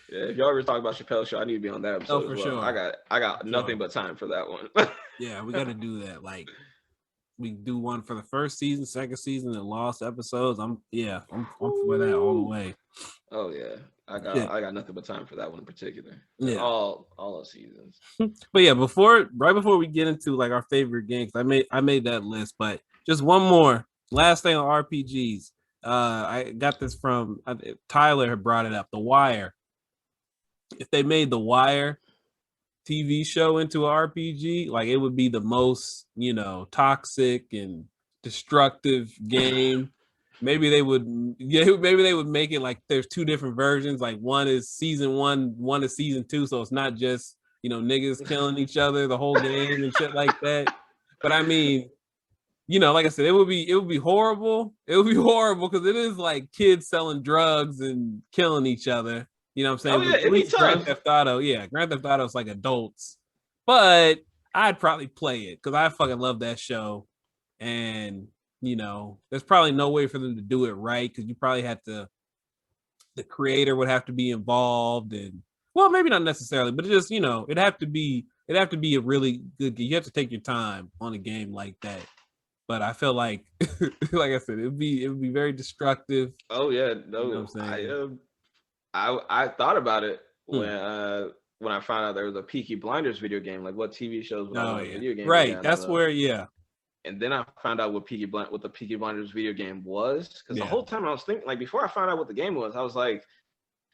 if y'all ever talk about Chappelle Show, I need to be on that episode. For sure. I got nothing but time for that one. Yeah, we got to do that. Like, we do one for the first season, second season, and lost episodes. I'm for that all the way. Oh yeah, I got nothing but time for that one in particular. Yeah, all the seasons. But yeah, right before we get into like our favorite games, I made that list. But just one more last thing on RPGs. I got this from Tyler had brought it up. The Wire. If they made The Wire TV show into an RPG, like it would be the most, toxic and destructive game. Maybe they would make it like there's two different versions. Like one is season one is season 2, so it's not just niggas killing each other the whole game and shit like that. But I mean, like I said, it would be horrible. It would be horrible because it is like kids selling drugs and killing each other. You know what I'm saying? Oh, yeah, it'd be tough. Grand Theft Auto is like adults. But I'd probably play it because I fucking love that show. And, there's probably no way for them to do it right because you probably the creator would have to be involved. And, well, maybe not necessarily, but it just, it'd have to be a really good game. You have to take your time on a game like that. But I feel like, like I said, it would be very destructive. Oh, yeah. No, you know what I'm saying? I thought about it when I found out there was a Peaky Blinders video game. Like, what TV shows would I want a video game? Right, that's where, yeah. and then I found out what the Peaky Blinders video game was. Because the whole time I was thinking, like, before I found out what the game was, I was like,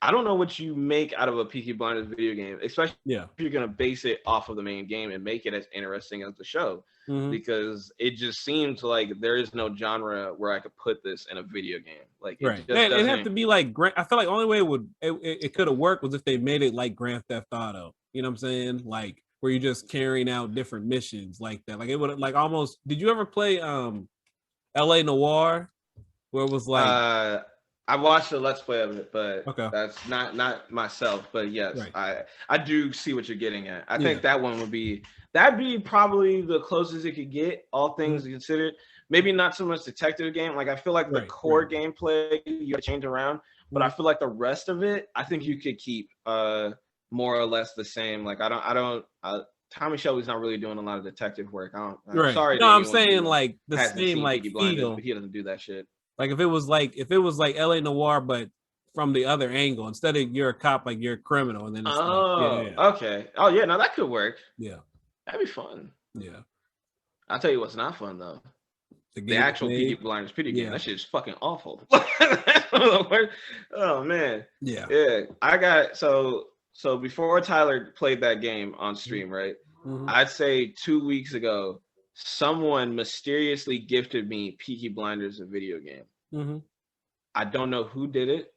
I don't know what you make out of a Peaky Blinders video game, especially if you're gonna base it off of the main game and make it as interesting as the show. Because it just seems like there is no genre where I could put this in a video game. Like, it have to be like I feel like the only way it could have worked was if they made it like Grand Theft Auto. You know what I'm saying? Like where you're just carrying out different missions like that. Like it would like almost. Did you ever play L.A. Noire? Where it was like. I watched the Let's Play of it, but that's not myself. But yes, I do see what you're getting at. I think that one that'd be probably the closest it could get, all things considered. Maybe not so much detective game. Like I feel like the core gameplay you gotta change around, but I feel like the rest of it, I think you could keep more or less the same. Like Tommy Shelby's not really doing a lot of detective work. I'm sorry. No, I'm saying like the same like feel. But he doesn't do that shit. Like if it was like L.A. Noire, but from the other angle, instead of you're a cop, like you're a criminal, and then it's okay. Oh yeah, no, that could work. Yeah, that'd be fun. Yeah, I'll tell you what's not fun though. The actual Peaky Blinders game. That shit's fucking awful. Oh man. Yeah. I got so before Tyler played that game on stream, right? I'd say 2 weeks ago. Someone mysteriously gifted me Peaky Blinders, a video game. I don't know who did it.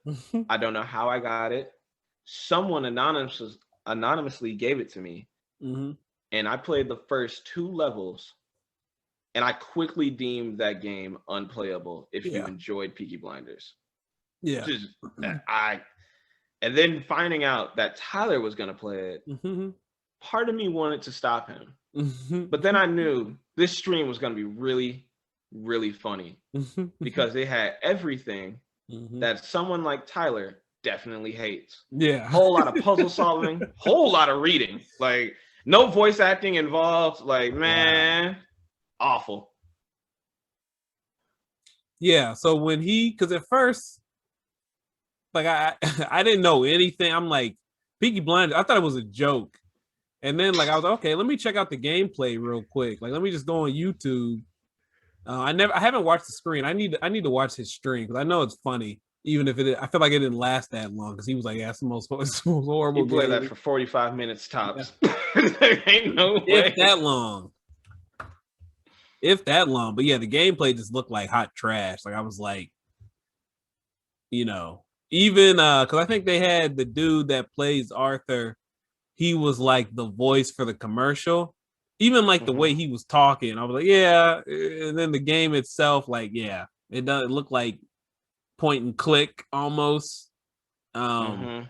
I don't know how I got it. Someone anonymously gave it to me. And I played the first 2 levels. And I quickly deemed that game unplayable if you enjoyed Peaky Blinders. Yeah. And then finding out that Tyler was going to play it, part of me wanted to stop him. But then I knew this stream was going to be really, really funny because it had everything that someone like Tyler definitely hates. Yeah. Whole lot of puzzle solving, whole lot of reading, like no voice acting involved. Like, man, awful. Yeah. So when because at first, like I didn't know anything. I'm like, Peaky Blinders, I thought it was a joke. And then like I was like, okay, let me check out the gameplay real quick. Like let me just go on YouTube. I haven't watched the screen. I need to watch his stream because I know it's funny. Even if I feel like it didn't last that long because he was like, yeah, it's the most horrible. He played that for 45 minutes tops. There ain't no way. If that long. But yeah, the gameplay just looked like hot trash. Like I was like, even because I think they had the dude that plays Arthur. He was like the voice for the commercial, even like the way he was talking. I was like, yeah. And then the game itself, like, yeah, it doesn't look like point and click almost. Yeah.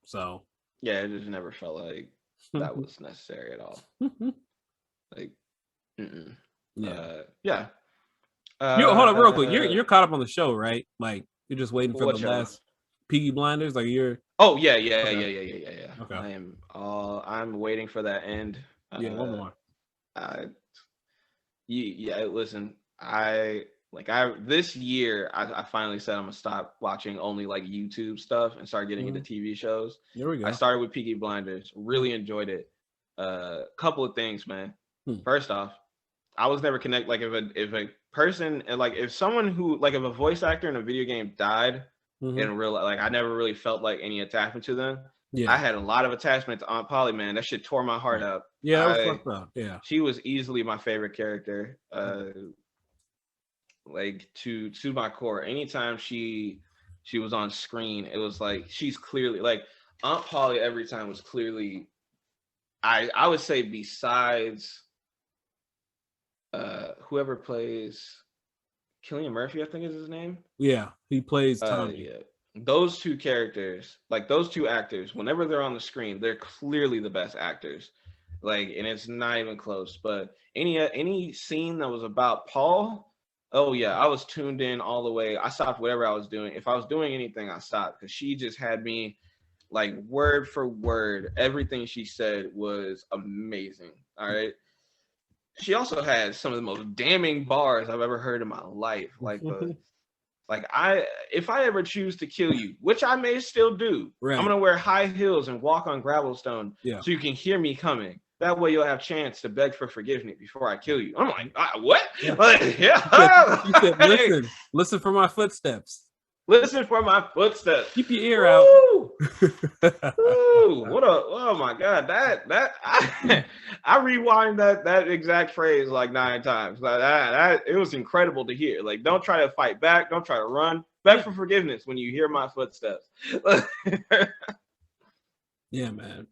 So. Yeah, it just never felt like that was necessary at all. Like, yeah. Hold on, real quick. You're caught up on the show, right? Like, you're just waiting for the last Peaky Blinders. Like you're. Oh yeah. Okay. I'm waiting for that end. One more. Listen, this year I finally said I'm gonna stop watching only like YouTube stuff and start getting into TV shows. There we go. I started with Peaky Blinders, really enjoyed it. Couple of things, man. First off, I was never connected. Like if a person, like if someone who, like if a voice actor in a video game died in real, like I never really felt like any attachment to them. Yeah. I had a lot of attachment to Aunt Polly, man. That shit tore my heart up. Yeah, that was fucked up. Yeah. She was easily my favorite character. Like to my core. Anytime she was on screen, it was like she's clearly like Aunt Polly every time was clearly I would say besides whoever plays Cillian Murphy, I think is his name. Yeah, he plays Tommy. Those two characters, like those two actors, whenever they're on the screen, they're clearly the best actors. Like, and it's not even close. But any scene that was about Paul, oh yeah, I was tuned in all the way. I stopped whatever I was doing. If I was doing anything, I stopped because she just had me like word for word. Everything she said was amazing. All right. She also had some of the most damning bars I've ever heard in my life. Like if I ever choose to kill you, which I may still do, right. I'm gonna wear high heels and walk on Gravellestone so you can hear me coming. That way you'll have a chance to beg for forgiveness before I kill you. I'm like, what? Yeah. Like, You said, listen for my footsteps. Listen for my footsteps. Keep your ear out. Ooh, oh my God. I rewind that exact phrase like 9 times. Like that it was incredible to hear. Like, don't try to fight back, don't try to run. Beg for forgiveness when you hear my footsteps. Yeah, man.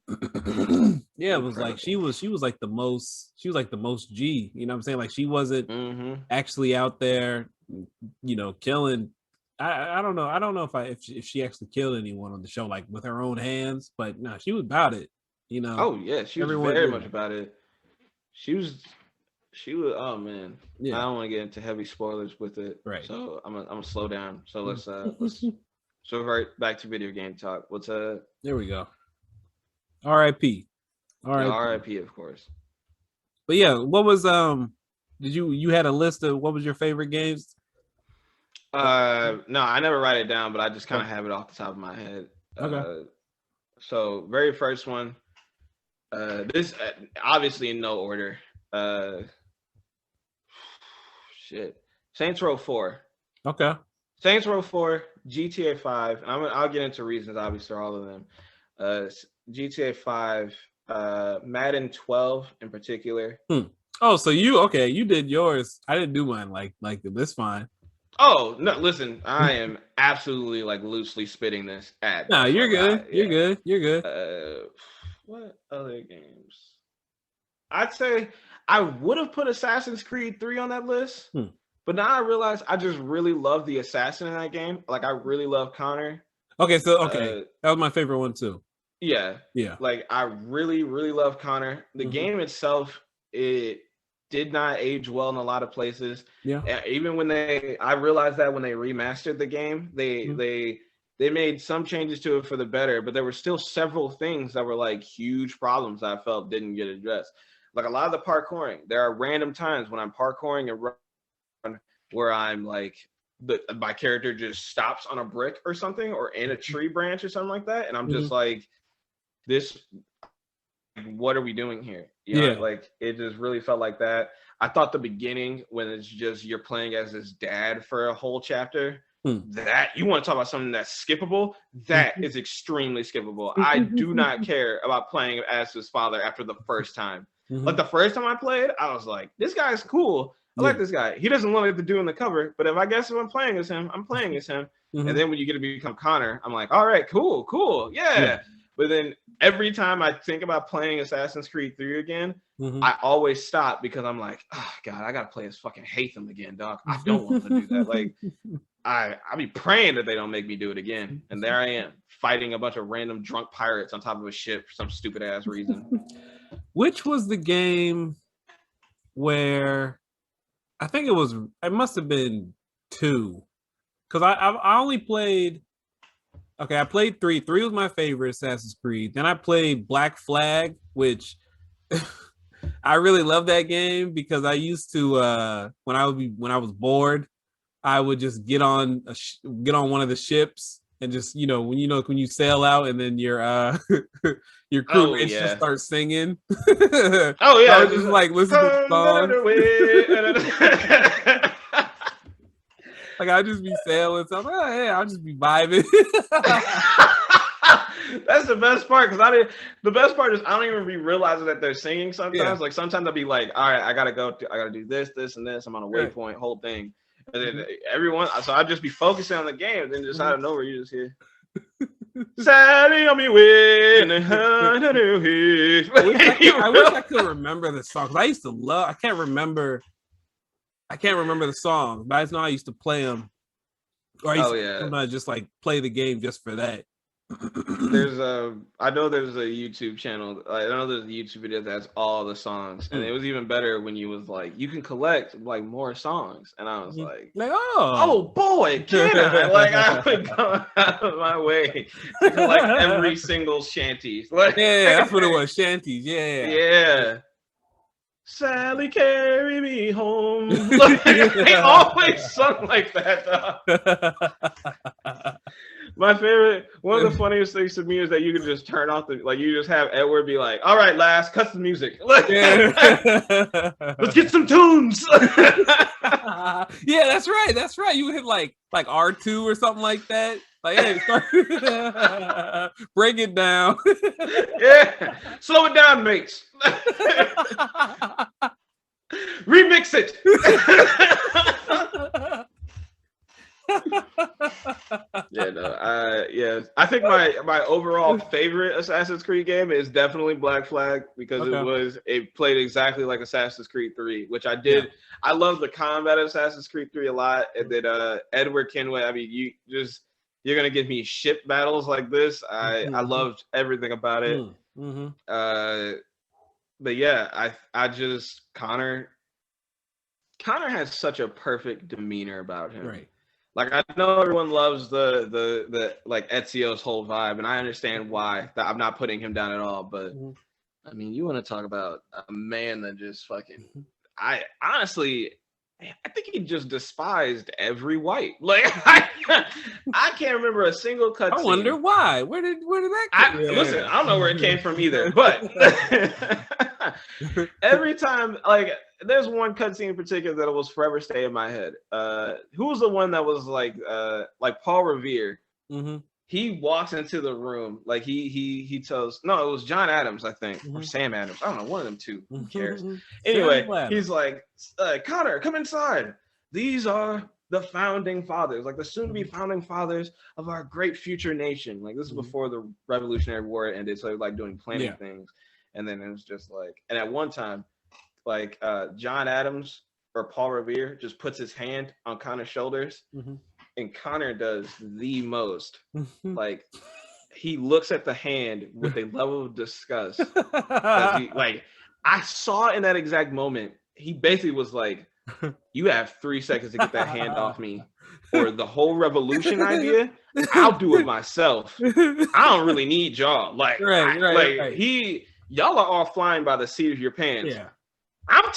Yeah, it was like she was like the most G, you know what I'm saying? Like, she wasn't actually out there, you know, killing. I don't know if she actually killed anyone on the show, like with her own hands, but no, she was about it, you know. Oh yeah, she was very much about it. She was oh man. Yeah. I don't want to get into heavy spoilers with it. Right. So I'm gonna slow down. So let's revert back to video game talk. There we go. R.I.P. R.I.P. of course. But yeah, what was did you had a list of what was your favorite games? No, I never write it down, but I just kind of have it off the top of my head. Okay. So very first one, this obviously in no order. Saints Row 4. Okay. Saints Row 4, GTA 5. And I'll get into reasons obviously for all of them. GTA 5, Madden 12 in particular. Oh, so you did yours. I didn't do mine like this. Fine. Oh no! Listen, I am absolutely like loosely spitting this at. No, you're good. You're good. What other games? I'd say I would have put Assassin's Creed 3 on that list, but now I realize I just really love the assassin in that game. Like, I really love Connor. Okay, so that was my favorite one too. Yeah. Like, I really, really love Connor. The game itself, it did not age well in a lot of places. Yeah. Even when I realized that when they remastered the game, they made some changes to it for the better, but there were still several things that were like huge problems I felt didn't get addressed. Like, a lot of the parkouring, there are random times when I'm parkouring and run where I'm like, my character just stops on a brick or something, or in a tree branch or something like that, and I'm just like, what are we doing here? You know, like, it just really felt like that. I thought the beginning, when it's just you're playing as his dad for a whole chapter, that you want to talk about something that's skippable, that is extremely skippable. I do not care about playing as his father after the first time. Like, the first time I played, I was like, this guy's cool. I like this guy. He doesn't look like the dude in the cover, but if I'm playing as him, I'm playing as him. And then when you get to become Connor, I'm like, all right, cool. Yeah. But then every time I think about playing Assassin's Creed 3 again, I always stop because I'm like, oh God, I gotta play as fucking Hatham again, dog. I don't want to do that. Like, I be praying that they don't make me do it again. And there I am, fighting a bunch of random drunk pirates on top of a ship for some stupid ass reason. Which was the game where I think it must have been 2, because I only played. Okay, I played 3. 3 was my favorite Assassin's Creed. Then I played Black Flag, which I really love that game because I used to when I was bored, I would just get on one of the ships and just when you sail out and then your crewmates just start singing. Oh yeah, I was just like listen to the song. Like, I'd just be sailing, so I'm like, oh, yeah, I'll just be vibing. That's the best part, because the best part is I don't even be realizing that they're singing sometimes. Yeah. Like, sometimes I'll be like, all right, I gotta do this, and this. I'm on a waypoint, whole thing. And then so I'd just be focusing on the game, and then just out of nowhere, you just hear, Sally on me way. I wish I could remember the song, because I used to love, I can't remember the song, but I just know I used to play them. Or I used to sometimes just like play the game just for that. I know there's a YouTube channel. I know there's a YouTube video that has all the songs, and it was even better when you was like, you can collect like more songs, and I was like oh boy, can I? Like, I would go out of my way to collect every single shanty. Like, that's what it was, shanties. Yeah. Sally, carry me home. They always sung like that, though. My favorite, one of the funniest things to me is that you can just turn off you just have Edward be like, all right, last, cut the music. Yeah. Let's get some tunes. Yeah, that's right. That's right. You would hit like R2 or something like that. Like, hey, break it down. Yeah. Slow it down, mates. Remix it. I think my overall favorite Assassin's Creed game is definitely Black Flag because it played exactly like Assassin's Creed 3, which I did. Yeah. I love the combat of Assassin's Creed 3 a lot, and then Edward Kenway. I mean, you're gonna give me ship battles like this. I loved everything about it. But yeah, I just Connor has such a perfect demeanor about him. Right. Like, I know everyone loves the like Ezio's whole vibe, and I understand why. I'm not putting him down at all, but I mean, you want to talk about a man that just fucking. I think he just despised every white. Like, I can't remember a single cutscene. I wonder why. Where did that come from? Listen, I don't know where it came from either, but every time, like, there's one cutscene in particular that will forever stay in my head. Who was the one that was like Paul Revere? He walks into the room, like he tells, no, it was John Adams, I think, or Sam Adams. I don't know, one of them two. Who cares? Anyway, he's like, Connor, come inside. These are the founding fathers, like the soon-to-be founding fathers of our great future nation. Like, this is before the Revolutionary War ended, so like doing planning things. And then it was just like, and at one time, like John Adams or Paul Revere just puts his hand on Connor's shoulders. And Connor does the most. Like, he looks at the hand with a level of disgust. I saw in that exact moment, he basically was like, you have 3 seconds to get that hand off me. Or the whole revolution idea, I'll do it myself. I don't really need y'all. Like, y'all are all flying by the seat of your pants. Yeah. I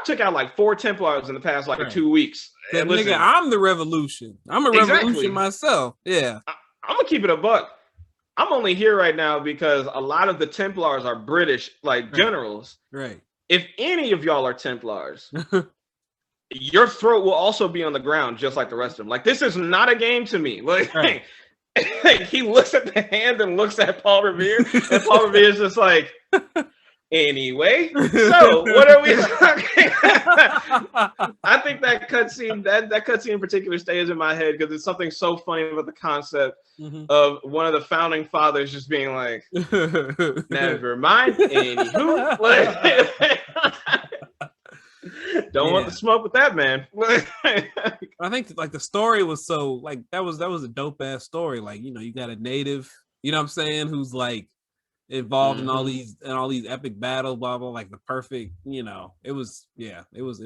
took out like 4 Templars in the past 2 weeks. And listen, nigga, I'm the revolution. I'm a revolution myself. Yeah. I'm gonna keep it a buck. I'm only here right now because a lot of the Templars are British, generals. Right. If any of y'all are Templars, your throat will also be on the ground just like the rest of them. Like, this is not a game to me. Like, he looks at the hand and looks at Paul Revere, and Paul Revere is just like, anyway, so what are we talking? I think that cutscene, that cutscene in particular, stays in my head because it's something so funny about the concept of one of the founding fathers just being like, never mind, anywho. Don't want to smoke with that man. I think like the story was so like that was a dope ass story. Like, you know, you got a native, you know what I'm saying, who's like involved in all these epic battles, blah blah, like the perfect, you know, it was dope. It was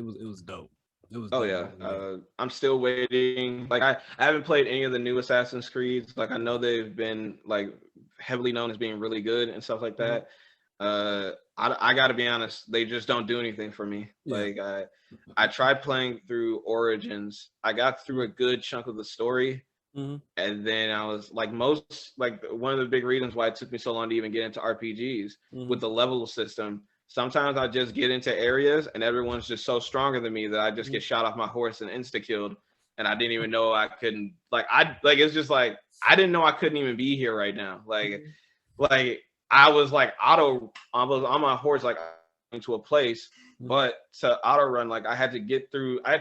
dope. I'm still waiting. Like, I haven't played any of the new Assassin's Creeds. Like, I know they've been like heavily known as being really good and stuff like that. I gotta be honest, they just don't do anything for me. Like, I tried playing through Origins. I got through a good chunk of the story. And then I was like, one of the big reasons why it took me so long to even get into RPGs with the level system. Sometimes I just get into areas and everyone's just so stronger than me that I just get shot off my horse and insta killed, and I didn't even know I couldn't. It's just like I didn't know I couldn't even be here right now. Like I was on my horse into a place, but to auto run, like I had to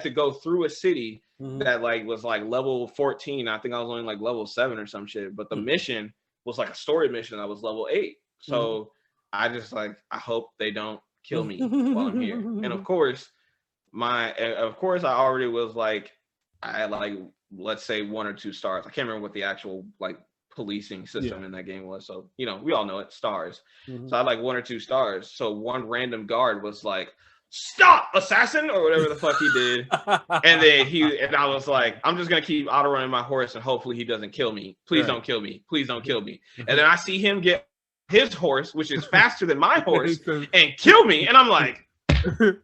go through a city that was level 14. I think I was only level 7 or some shit, but the mission was a story mission that was level 8. So I just I hope they don't kill me while I'm here. And of course I already was I had let's say 1 or 2 stars. I can't remember what the actual policing system in that game was. So, you know, we all know it, stars. So I had 1 or 2 stars. So one random guard was like, "Stop, assassin," or whatever the fuck he did. And then I was like, I'm just gonna keep auto running my horse and hopefully he doesn't kill me. Please don't kill me. Please don't kill me. And then I see him get his horse, which is faster than my horse, and kill me. And I'm like,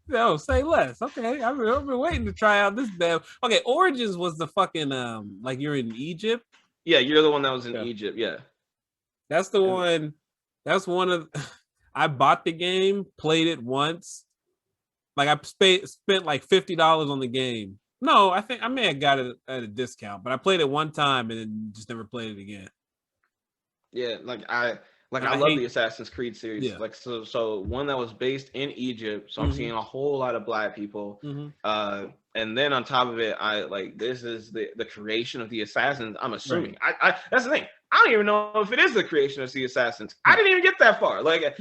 no, say less. Okay, I've been waiting to try out this bad. Okay, Origins was the fucking you're in Egypt Yeah, you're the one that was in Egypt. Yeah, that's the one. That's one of. I bought the game, played it once. Like I spent like $50 on the game. No, I think I may have got it at a discount, but I played it one time and then just never played it again. Yeah, I love the Assassin's Creed series. Yeah. Like so one that was based in Egypt. So I'm seeing a whole lot of Black people. And then on top of it, I like this is the creation of the Assassins. I'm assuming. I that's the thing. I don't even know if it is the creation of the Assassins. I didn't even get that far. Like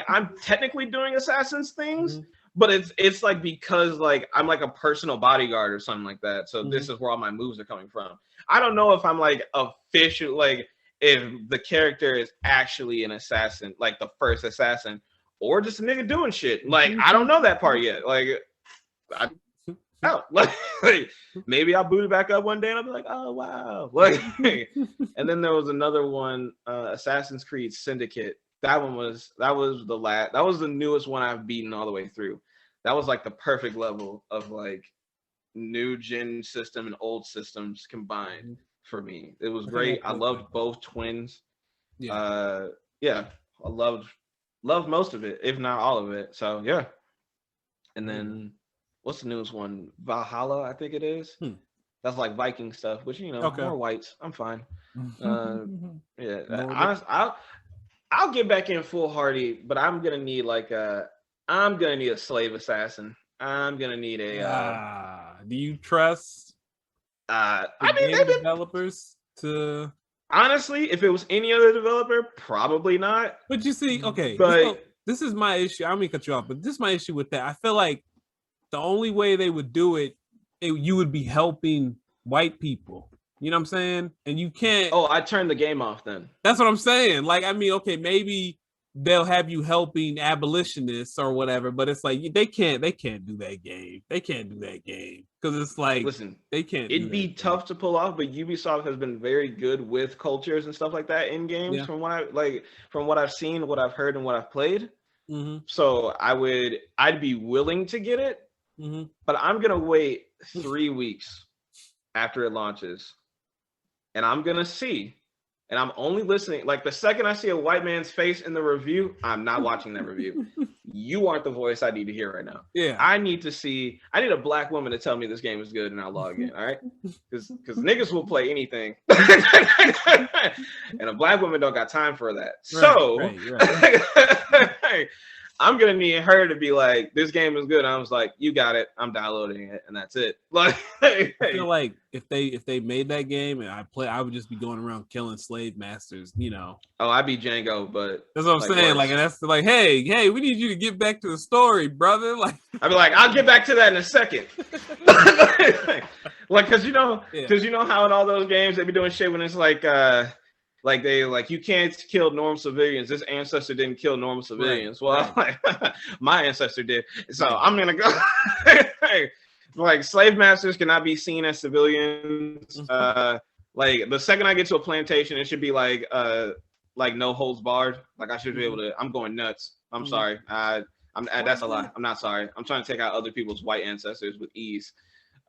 I'm technically doing Assassins things, but it's like because like I'm like a personal bodyguard or something like that. So this is where all my moves are coming from. I don't know if I'm like official, like if the character is actually an assassin, like the first assassin, or just a nigga doing shit. Like I don't know that part yet. Like like maybe I'll boot it back up one day and I'll be like, oh wow. Like and then there was another one, Assassin's Creed Syndicate. That was the newest one I've beaten all the way through. That was like the perfect level of like new gen system and old systems combined for me. It was great. I loved both twins. I loved most of it, if not all of it. So yeah. And then what's the newest one? Valhalla, I think it is. That's like Viking stuff, which more whites. I'm fine. Honestly, I'll get back in full Hardy, but I'm gonna need a slave assassin. I'm gonna need a. Do you trust? I mean, game developers to. Honestly, if it was any other developer, probably not. But you see, okay, but this is my issue. I don't mean to cut you off, but this is my issue with that. I feel like the only way they would do it, you would be helping white people. You know what I'm saying? And you can't. Oh, I turned the game off then. That's what I'm saying. Like, I mean, okay, maybe they'll have you helping abolitionists or whatever, but it's like they can't do that game. They can't do that game because it's like, listen, they can't. It'd be tough to pull off, but Ubisoft has been very good with cultures and stuff like that in games. Yeah. From what I've seen, what I've heard, and what I've played. So I'd be willing to get it, but I'm gonna wait 3 weeks after it launches, and I'm gonna see. And I'm only listening. Like the second I see a white man's face in the review, I'm not watching that review. You aren't the voice I need to hear right now. Yeah. I need a black woman to tell me this game is good and I'll log in. All right. Because niggas will play anything. And a black woman don't got time for that. Right. I'm gonna need her to be like, this game is good. I was like, you got it. I'm downloading it, and that's it. Like, I feel like if they made that game and I would just be going around killing slave masters. Oh, I'd be Django, but that's what I'm saying. Like, and that's like, hey, we need you to get back to the story, brother. Like, I'd be like, I'll get back to that in a second. Like, cause you know how in all those games they be doing shit when it's like you can't kill normal civilians. This ancestor didn't kill normal civilians. Right. Well, like, my ancestor did. So I'm gonna go. Like slave masters cannot be seen as civilians. Like the second I get to a plantation, it should be like no holds barred. Like I should be able to. I'm going nuts. I'm sorry. That's a lie. I'm not sorry. I'm trying to take out other people's white ancestors with ease.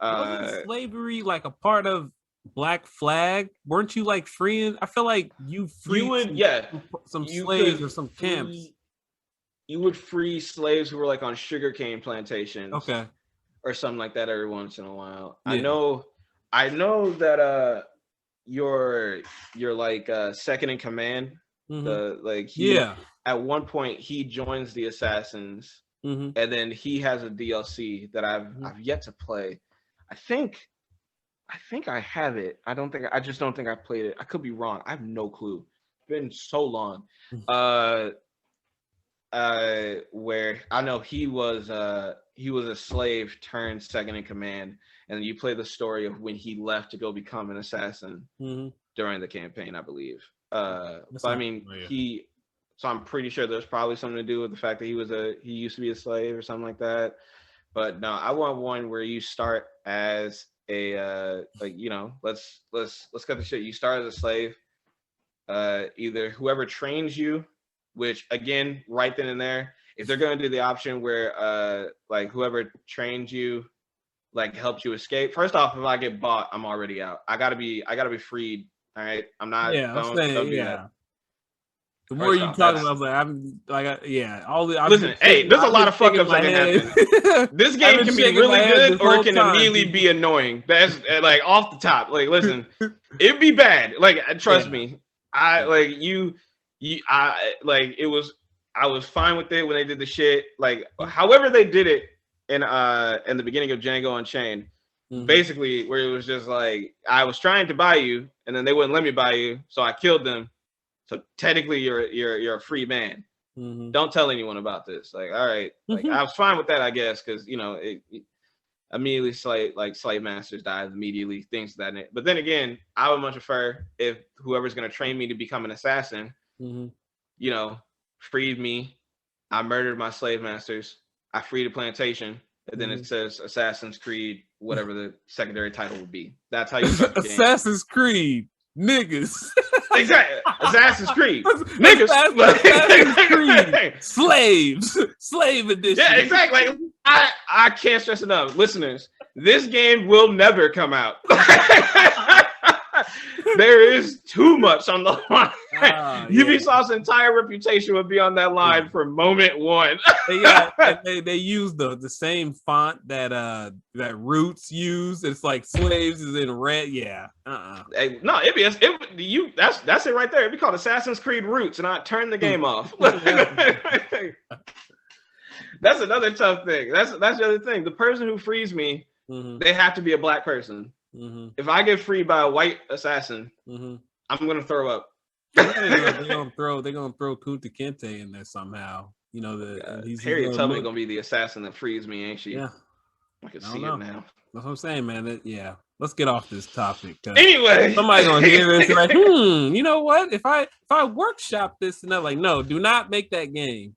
Wasn't slavery like a part of Black Flag? Weren't you like freeing? I feel like you freed some slaves or some camps. You would free slaves who were like on sugarcane plantations, or something like that every once in a while. Yeah. I know that you're like second in command. At one point he joins the Assassins, and then he has a DLC that I've yet to play. I think I have it. I just don't think I played it. I could be wrong. I have no clue. It's been so long. Where I know he was a slave turned second in command, and you play the story of when he left to go become an assassin during the campaign, I believe. So I'm pretty sure there's probably something to do with the fact that he used to be a slave or something like that. But no, I want one where you start as a let's cut the shit. You start as a slave. Either whoever trains you, which again, right then and there, if they're gonna do the option where like whoever trains you like helps you escape. First off, if I get bought, I'm already out. I gotta be freed All right, I'm not. Yeah, I'm Don't saying, do yeah. that. The more First you off, talk that's about, I'm like, yeah, all the. I've listen. been Hey, shaking, there's a I've lot been of fuck shaking ups my that can head. happen. This I've game been can be shaking my really head good, this or it whole can time. immediately be annoying. That's like off the top. Like, listen, it'd be bad. Like, trust me. I like you. I like it was. I was fine with it when they did the shit. Like, however they did it in the beginning of Django Unchained. Basically, where it was just like I was trying to buy you, and then they wouldn't let me buy you, so I killed them. So technically, you're a free man. Don't tell anyone about this. Like, all right, like I was fine with that, I guess, because it immediately slave masters died immediately, things of that. But then again, I would much prefer if whoever's gonna train me to become an assassin, freed me. I murdered my slave masters. I freed a plantation. And then it says Assassin's Creed, whatever the secondary title would be. That's how you start the game. Assassin's Creed, niggas. Exactly. Assassin's Creed, niggas. Assassin's Creed, slaves, slave edition. Yeah, exactly. Like, I can't stress enough, listeners. This game will never come out. There is too much on the line. Ubisoft's entire reputation would be on that line from moment one. They use the same font that Roots used. It's like slaves is in red. Yeah. Hey, no, that's it right there. It'd be called Assassin's Creed Roots, and I turn the game off. That's another tough thing. That's the other thing. The person who frees me, they have to be a black person. If I get freed by a white assassin, I'm gonna throw up. They're gonna throw Kunta Kinte in there somehow. Harriet Tubman gonna be the assassin that frees me, ain't she? Yeah, I can see it now. That's what I'm saying, man. Let's get off this topic. Anyway, somebody gonna hear this like, you know what? If I workshop this and they're like, no, do not make that game.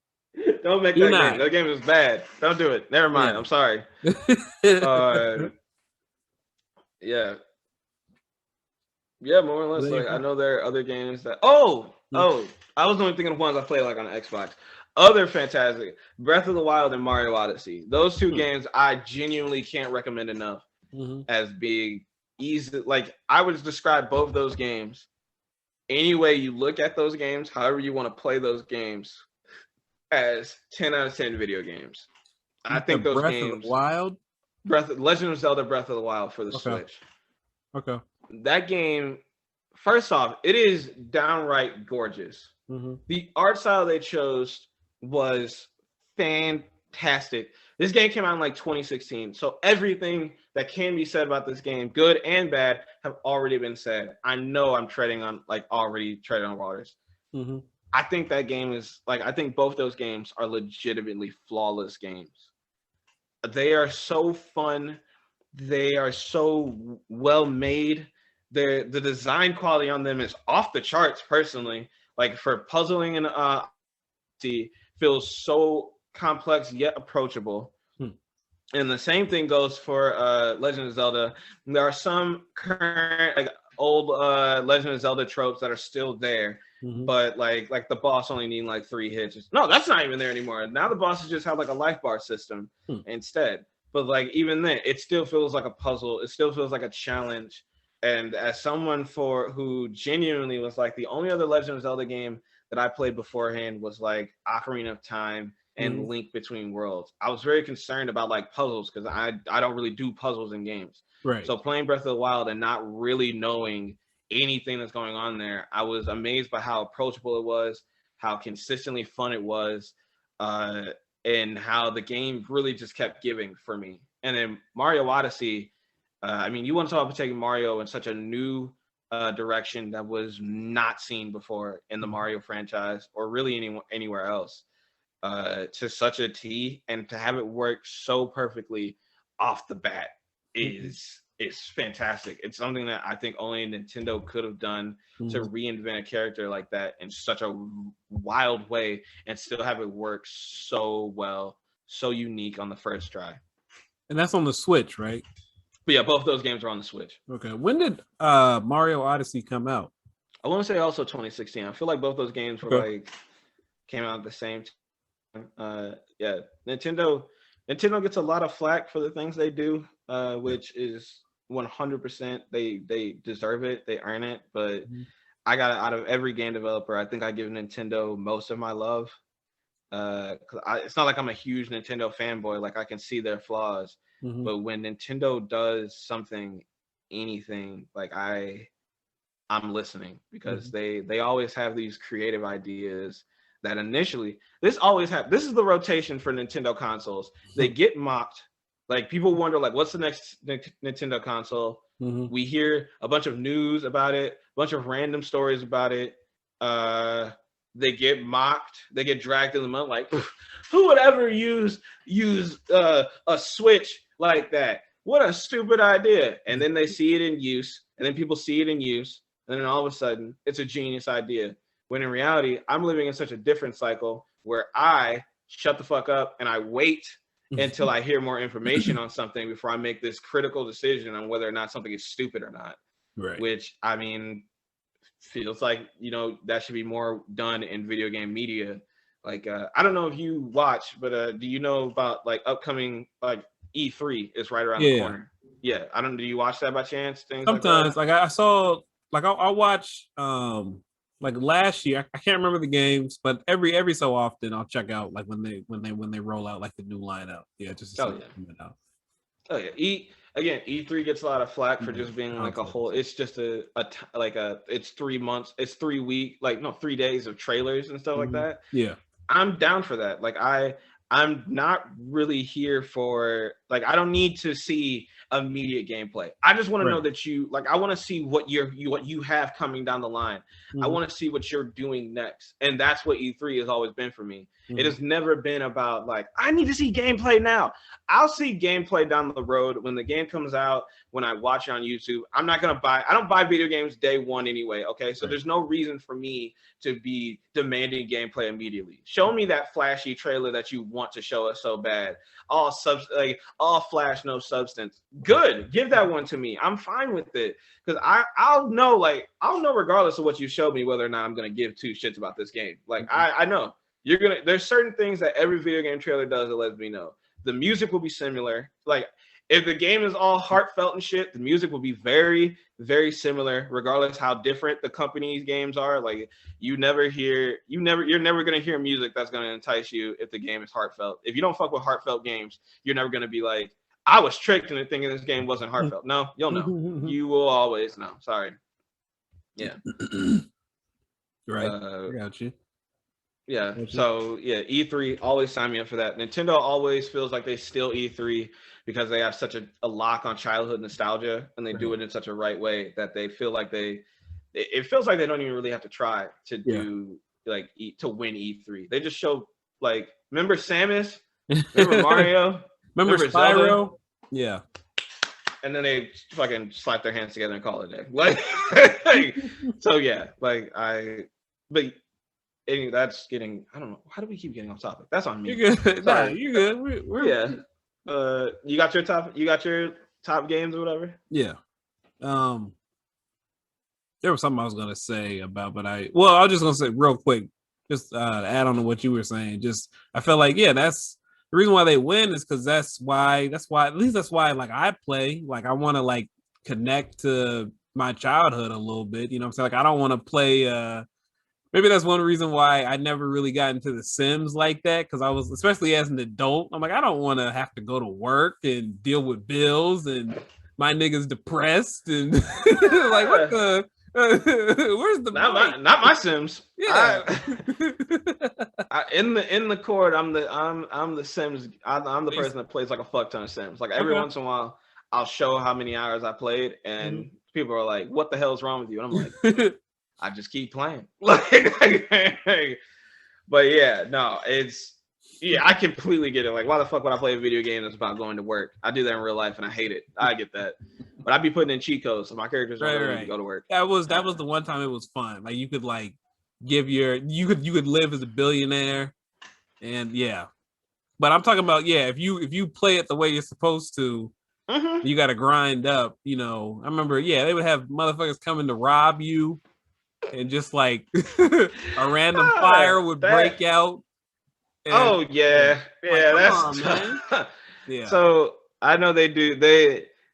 Don't make that game. That game is bad. Don't do it. Never mind. I'm sorry. Yeah, more or less. Like, I know there are other games that. I was only thinking of ones I play like on the Xbox. Other fantastic Breath of the Wild and Mario Odyssey. Those two games I genuinely can't recommend enough as being easy. Like, I would describe both of those games any way you look at those games, however you want to play those games, as 10 out of 10 video games. I think those games. Breath of the Wild. Legend of Zelda Breath of the Wild for the Switch. Okay. That game, first off, it is downright gorgeous. The art style they chose was fantastic. This game came out in like 2016, so everything that can be said about this game, good and bad, have already been said. I know I'm already treading on waters. I think that game is I think both those games are legitimately flawless games. They are so fun. They are so well made. The design quality on them is off the charts. Personally, like for puzzling and feels so complex yet approachable. And the same thing goes for Legend of Zelda. There are some current old Legend of Zelda tropes that are still there. But like the boss only needing 3 hits. No, that's not even there anymore. Now the bosses just have a life bar system instead. But even then, it still feels like a puzzle. It still feels like a challenge. And as someone who genuinely was the only other Legend of Zelda game that I played beforehand was Ocarina of Time and Link Between Worlds. I was very concerned about puzzles because I don't really do puzzles in games. Right. So playing Breath of the Wild and not really knowing anything that's going on there, I was amazed by how approachable it was, how consistently fun it was, and how the game really just kept giving for me. And then Mario Odyssey, you want to talk about taking Mario in such a new direction that was not seen before in the Mario franchise or really anywhere else, to such a T, and to have it work so perfectly off the bat is fantastic. It's something that I think only Nintendo could have done to reinvent a character like that in such a wild way and still have it work so well, so unique on the first try. And that's on the Switch, right? But yeah, both those games are on the Switch. Okay. When did Mario Odyssey come out? I want to say also 2016. I feel like both those games were came out at the same time. Nintendo gets a lot of flack for the things they do, which is 100%. They deserve it. They earn it. But Mhm. I got out of every game developer, I think I give Nintendo most of my love. It's not like I'm a huge Nintendo fanboy. Like I can see their flaws, Mhm. but when Nintendo does something, anything, like I'm listening because Mhm. they always have these creative ideas that initially this is the rotation for Nintendo consoles. They get mocked. Like people wonder like what's the next Nintendo console? Mhm. We hear a bunch of news about it, a bunch of random stories about it. Uh they get mocked, they get dragged in the mud like who would ever use a Switch like that? What a stupid idea. And then they see it in use, and then people see it in use, and then all of a sudden, it's a genius idea. When in reality, I'm living in such a different cycle where I shut the fuck up and I wait until I hear more information on something before I make this critical decision on whether or not something is stupid or not. Right. Which, I mean, feels like, that should be more done in video game media. Like, I don't know if you watch, but do you know about like upcoming like E3 is right around the Yeah. corner? Yeah, I don't. Do you watch that by chance? Things like that. Sometimes, like I saw, like I watch, like last year, I can't remember the games, but every so often I'll check out like when they roll out like the new lineup. Yeah, just to see Oh what's yeah. coming out. Oh yeah. E3 gets a lot of flack for just being like a Consoles. whole. It's just it's 3 months. It's 3 week, like no 3 days of trailers and stuff like Mhm. that. Yeah. I'm down for that. Like I'm not really here for like I don't need to see immediate gameplay. I just want to know Right. that I want to see what what you have coming down the line. I Mhm. want to see what you're doing next. And that's what E3 has always been for me. It Mhm. has never been about like I need to see gameplay now. I'll see gameplay down the road when the game comes out, when I watch it on YouTube. I don't buy video games day one anyway, okay? So Right. there's no reason for me to be demanding gameplay immediately. Show me that flashy trailer that you want to show us so bad. All flash, no substance. Good. Give that one to me. I'm fine with it. Because I'll know regardless of what you show me whether or not I'm gonna give two shits about this game. Like Mhm. I know. There's certain things that every video game trailer does that lets me know. The music will be similar. Like if the game is all heartfelt and shit, the music will be very, very similar, regardless how different the company's games are. Like you're never gonna hear music that's gonna entice you if the game is heartfelt. If you don't fuck with heartfelt games, you're never gonna be like, I was tricked into thinking this game wasn't heartfelt. No, you'll know. You will always know. Sorry. Yeah. Right. Uh I got you. yeah. Got you. So yeah, E3 always sign me up for that. Nintendo always feels like they steal E3 because they have such a lock on childhood nostalgia, and they do Right. it in such a right way that they feel like it feels like they don't even really have to try to Yeah. do to win E3. They just show like remember Samus, remember Mario, Remember remember Zelda, Spyro? Yeah. and then they fucking slap their hands together and call it a day. So yeah, but that's getting. I don't know. How do we keep getting off topic? That's on me. You're good. Nah, Sorry. you're good. We're Yeah. You got your top games or whatever. yeah. There was something I was gonna say about, but I was just gonna say real quick, just to add on to what you were saying. Just I felt like that's the reason why they win is because that's why at least that's why like I play like I want to like connect to my childhood a little bit. You know what I'm saying? Like I don't want to play. Maybe that's one reason why I never really got into the Sims like that because I was especially as an adult. I'm like I don't want to have to go to work and deal with bills and my niggas depressed and like what the. Where's the not my Sims. Yeah. In the court, I'm the Sims. I'm the person that plays like a fuck ton of Sims. Like every once in a while, I'll show how many hours I played, and people are like, "What the hell's wrong with you?" And I'm like, "I just keep playing." But yeah, no, I completely get it. Like, why the fuck would I play a video game that's about going to work? I do that in real life, and I hate it. I get that. But I'd be putting in cheat codes so my characters don't really need to go to work. That was the one time it was fun. Like you could like you could live as a billionaire, and yeah. But I'm talking about if you play it the way you're supposed to, you got to grind up. You know, I remember they would have motherfuckers coming to rob you, and just like a random fire would break out. And, that's man. Yeah. So I know they do.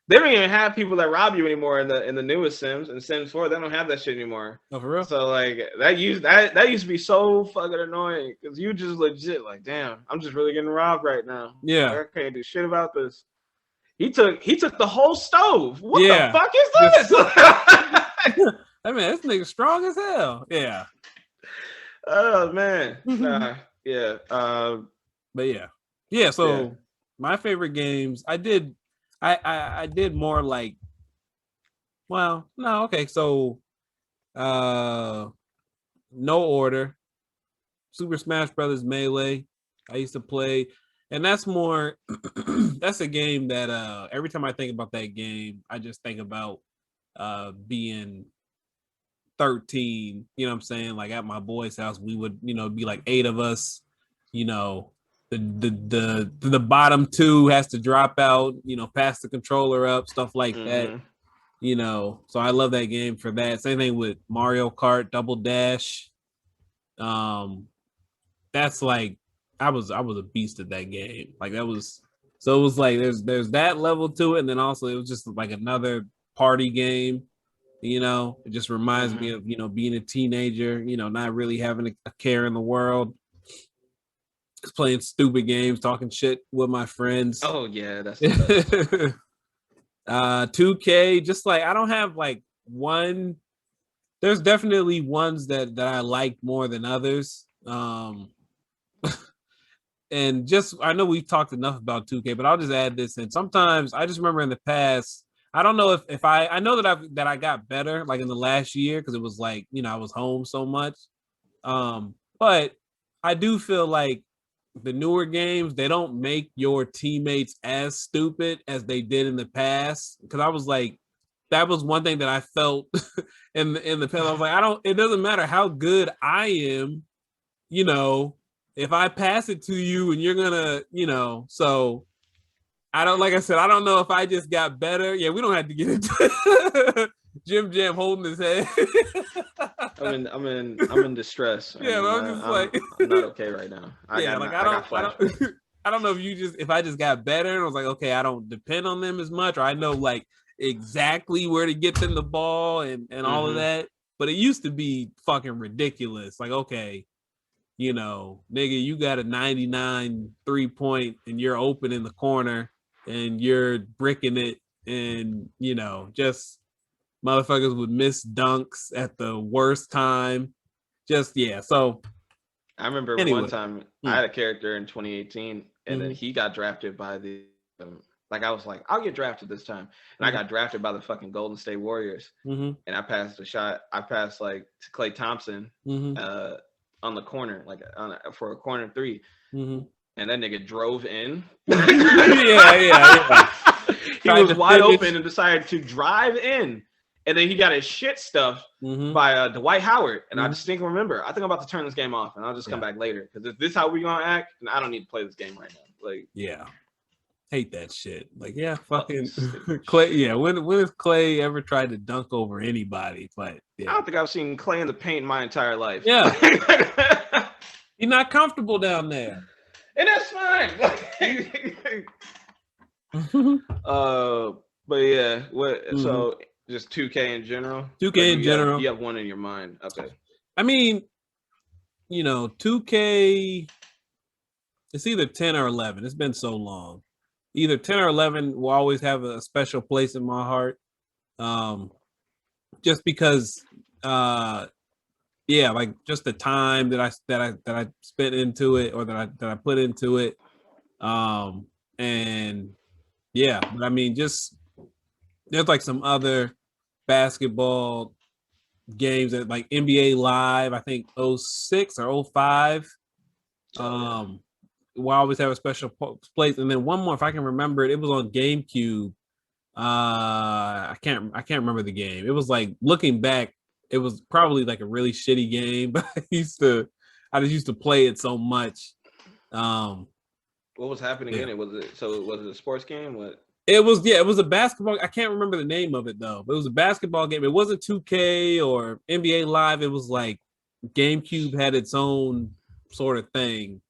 They don't even have people that rob you anymore in the newest Sims. In Sims 4, they don't have that shit anymore. Oh, for real? So like that used to be so fucking annoying because you just legit like, damn, I'm just really getting robbed right now. Yeah. Like, I can't do shit about this. He took the whole stove. What Yeah. the fuck is this? I mean, this nigga strong as hell. Yeah. Oh man. Nah. Yeah. But yeah. So my favorite games, I did more like, well, no, okay. So, No Order, Super Smash Brothers Melee. I used to play, and that's more. That's a game that every time I think about that game, I just think about being 13. You know what I'm saying? Like at my boy's house, we would be like 8 of us. You know, the bottom 2 has to drop out. Pass the controller up, stuff like that. So I love that game for that. Same thing with Mario Kart Double Dash. That's like I was a beast at that game. Like that was, so it was like there's that level to it, and then also it was just like another party game. It just reminds me of being a teenager, not really having a care in the world. Just playing stupid games, talking shit with my friends. Oh yeah, that's 2K, just like I don't have like one. There's definitely ones that I like more than others. And just I know we've talked enough about 2K, but I'll just add this in. Sometimes I just remember in the past, I don't know if I know that I got better like in the last year because it was like I was home so much. But I do feel like the newer games, they don't make your teammates as stupid as they did in the past. Because I was like, that was one thing that I felt in the past. I was like, it doesn't matter how good I am, if I pass it to you and you're gonna, so I don't, like I said, I don't know if I just got better. Yeah, we don't have to get into JimJam holding his head. I'm in distress. Yeah, but I'm just like I'm not okay right now. I don't know if I just got better and I was like, okay, I don't depend on them as much, or I know like exactly where to get them the ball and all of that. But it used to be fucking ridiculous. Like, okay, nigga, you got a 99 3-point and you're open in the corner and you're bricking it, and just motherfuckers would miss dunks at the worst time. So I remember one time I had a character in 2018 and then he got drafted by the like I was like, I'll get drafted this time. And I got drafted by the fucking Golden State Warriors. And I passed a shot. I passed like to Klay Thompson on the corner, like for a corner 3. And that nigga drove in. Yeah. He was wide open and decided to drive in. And then he got his shit stuffed by Dwight Howard. And I distinctly remember, I think I'm about to turn this game off and I'll just come back later. Because if this is how we're going to act, then I don't need to play this game right now. Like, yeah. Hate that shit. Like, yeah, fucking Klay. Yeah, when has Klay ever tried to dunk over anybody? But yeah. I don't think I've seen Klay in the paint in my entire life. Yeah. He's not comfortable down there. And that's fine. But yeah, so just 2K in general? 2K in general. You have one in your mind. Okay. I mean, 2K, it's either 10 or 11. It's been so long. Either 10 or 11 will always have a special place in my heart. Just because like just the time that I spent into it, or that I put into it. And yeah, but I mean, just there's like some other basketball games that like NBA Live, I think 06 or 05. Will always have a special place. And then one more, if I can remember it, it was on GameCube. I can't remember the game. It was like, looking back, it was probably like a really shitty game, but I just used to play it so much. What was happening in it? Was it a sports game? What? It was a basketball. I can't remember the name of it though, but it was a basketball game. It wasn't 2K or NBA Live. It was like GameCube had its own sort of thing.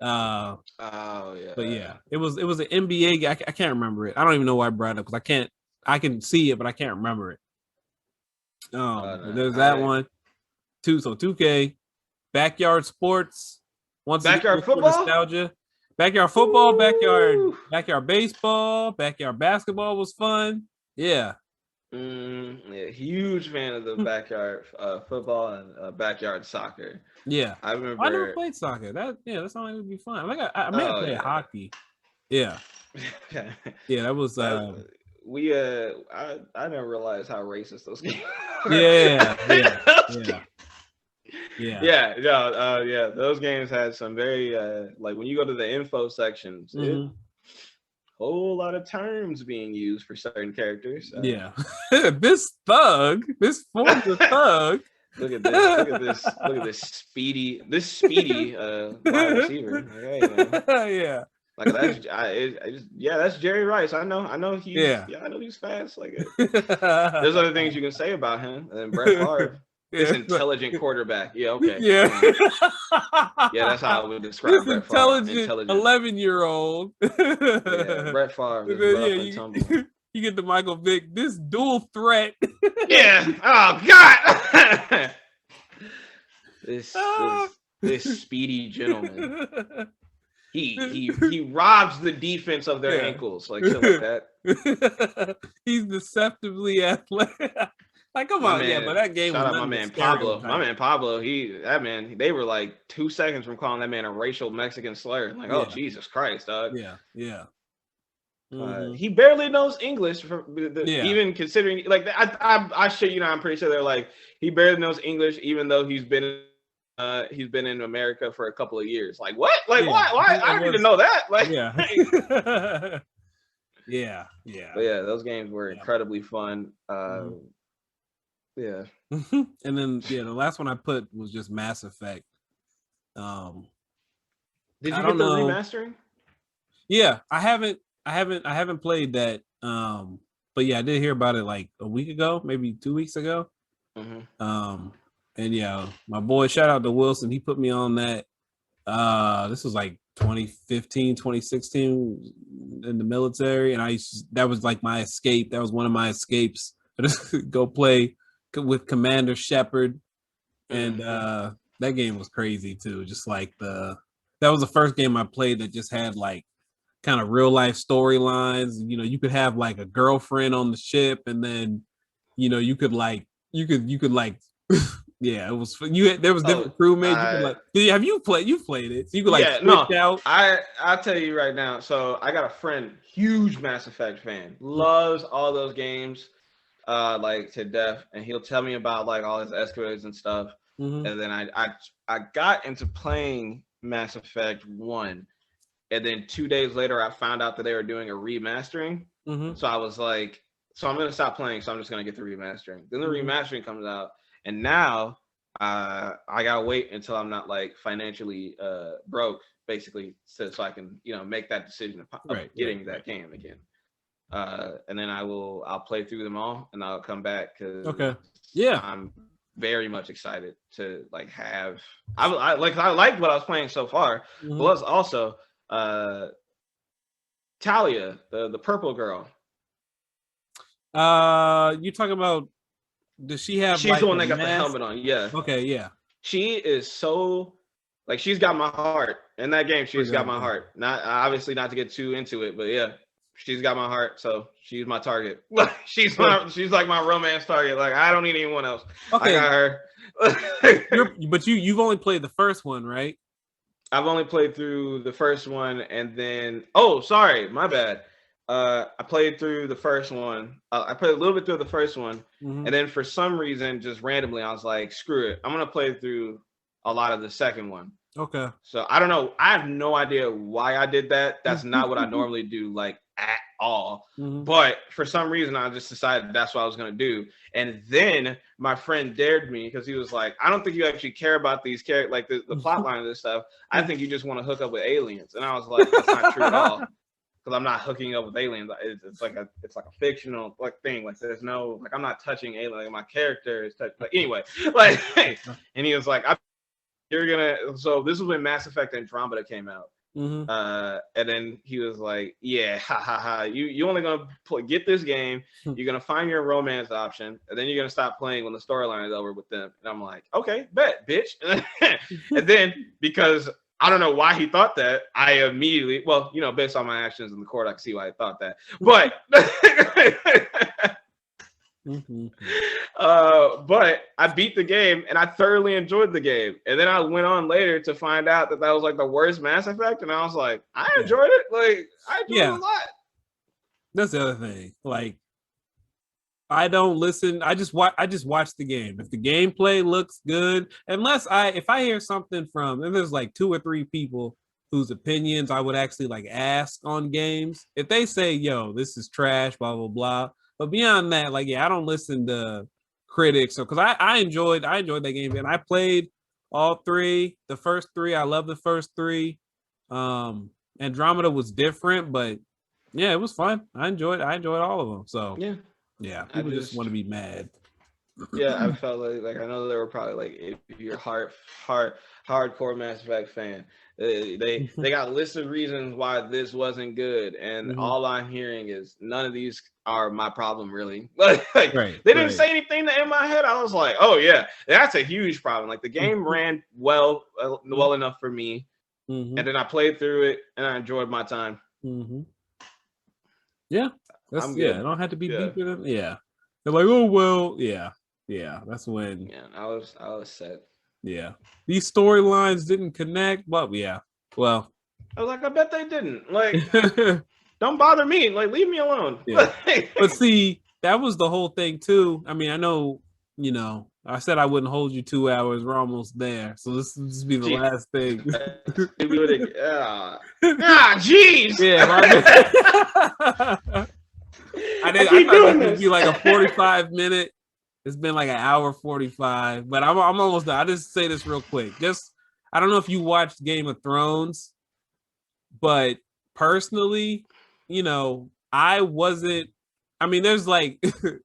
Oh yeah. But yeah, it was an NBA game. I can't remember it. I don't even know why I brought it up because I can see it, but I can't remember it. But there's that one. 2K, backyard sports. Once again, Backyard just for football. nostalgia. Backyard football, backyard baseball, backyard basketball was fun. Yeah. Yeah, huge fan of the backyard football and backyard soccer. Yeah. I remember. I never played soccer. That sounds like it would be fun. Like I may have played hockey. Yeah. Yeah, that was I never realized how racist those games were. Yeah. Those games had some very like when you go to the info sections, whole lot of terms being used for certain characters. Yeah. This Forza thug. Look at this speedy wide receiver. Like, hey, yeah. Like that's Jerry Rice. I know he's I know he's fast. Like there's other things you can say about him. And then Brett Favre, this intelligent quarterback. Yeah, okay. Yeah. Yeah, that's how I would describe Brett Favre. Intelligent 11-year-old. Yeah, Brett Favre is rough and tumble. You get the Michael Vick, this dual threat. Yeah. Oh God. This speedy gentleman. He robs the defense of their ankles, like shit like that. He's deceptively athletic. Like, come on, but that game. Shout out my man Pablo. My man Pablo. They were like 2 seconds from calling that man a racial Mexican slur. Like, oh Jesus Christ, dog. Yeah. He barely knows English, even considering like I shit you know I'm pretty sure they're like he barely knows English even though he's been in America for a couple of years. Like what? Like why? I don't need to know that. Like yeah. But yeah, those games were incredibly fun. Yeah. And then the last one I put was just Mass Effect. Did you get the remastering? Yeah, I haven't played that. But yeah, I did hear about it like a week ago, maybe 2 weeks ago. And yeah, my boy, shout out to Wilson. He put me on that. This was like 2015, 2016 in the military. And that was like my escape. That was one of my escapes. I just go play with Commander Shepard. And that game was crazy too. Just like that was the first game I played that just had like kind of real life storylines. You know, you could have like a girlfriend on the ship, and then you could yeah, it was there was different crewmates. You've played it, so you could switch out. I'll tell you right now. So I got a friend, huge Mass Effect fan, loves all those games like to death, and he'll tell me about like all his escapades and stuff. And then I got into playing Mass Effect 1, and then 2 days later I found out that they were doing a remastering. So I was like, so I'm gonna stop playing, so I'm just gonna get the remastering. Then the remastering comes out. And now I gotta wait until I'm not like financially broke, basically, so I can make that decision of getting that game again. And then I'll play through them all, and I'll come back because I'm very much excited to like have. I liked what I was playing so far. Plus also Talia, the purple girl. You talking about? Does she have? She's the one that got the helmet on. Yeah. Okay. Yeah. She is so like she's got my heart in that game. She's got my heart. Not obviously not to get too into it, but yeah, she's got my heart. So she's my target. she's like my romance target. Like I don't need anyone else. Okay. I got her. But you've only played the first one, right? I've only played through the first one, and then sorry, my bad. I played through the first one. I played a little bit through the first one, and then for some reason, just randomly, I was like, "Screw it! I'm gonna play through a lot of the second one." Okay. So I don't know. I have no idea why I did that. That's not what I normally do, like at all. But for some reason, I just decided that's what I was gonna do. And then my friend dared me because he was like, "I don't think you actually care about these characters, like the plot line of this stuff. I think you just want to hook up with aliens." And I was like, "That's not true at all." Because I'm not hooking up with aliens. It's like a fictional like thing. Like there's no like I'm not touching aliens. Like, my character is touched. Like anyway, like and he was like, you're gonna. So this is when Mass Effect Andromeda came out. Mm-hmm. And then he was like, "Yeah, ha ha ha. You only gonna get this game. You're gonna find your romance option, and then you're gonna stop playing when the storyline is over with them." And I'm like, "Okay, bet, bitch." And then because I don't know why he thought that, I immediately, well, based on my actions in the court, I can see why he thought that. But Mm-hmm. but I beat the game and I thoroughly enjoyed the game. And then I went on later to find out that was like the worst Mass Effect, and I was like, I enjoyed it. Like I enjoyed it a lot. That's the other thing. Like, I don't listen. I just watch the game. If the gameplay looks good, if I hear something from, and there's like 2 or 3 people whose opinions I would actually like ask on games. If they say, "Yo, this is trash," blah blah blah. But beyond that, like, I don't listen to critics. So because I enjoyed that game, and I played all 3. The first 3, I love the first 3. Andromeda was different, but yeah, it was fun. I enjoyed all of them. So yeah, people just want to be mad. Yeah, I felt like I know there were probably like, if you're hardcore Mass Effect fan, they got lists of reasons why this wasn't good, and all I'm hearing is none of these are my problem really. They didn't say anything in my head. I was like, oh yeah, that's a huge problem. Like the game ran well enough for me, and then I played through it and I enjoyed my time. Yeah, that's I don't have to be deeper than They're like, oh well, yeah. That's when I was set. Yeah, these storylines didn't connect, but well, I was like, I bet they didn't. Like, don't bother me. Like, leave me alone. Yeah. But see, that was the whole thing too. I mean, I know, I said I wouldn't hold you 2 hours. We're almost there, so this will just be the last thing. Jeez. Yeah. I thought this would be like a 45-minute. It's been like an hour 45, but I'm almost done. I just say this real quick. I don't know if you watched Game of Thrones, but personally, I wasn't. I mean, there's like,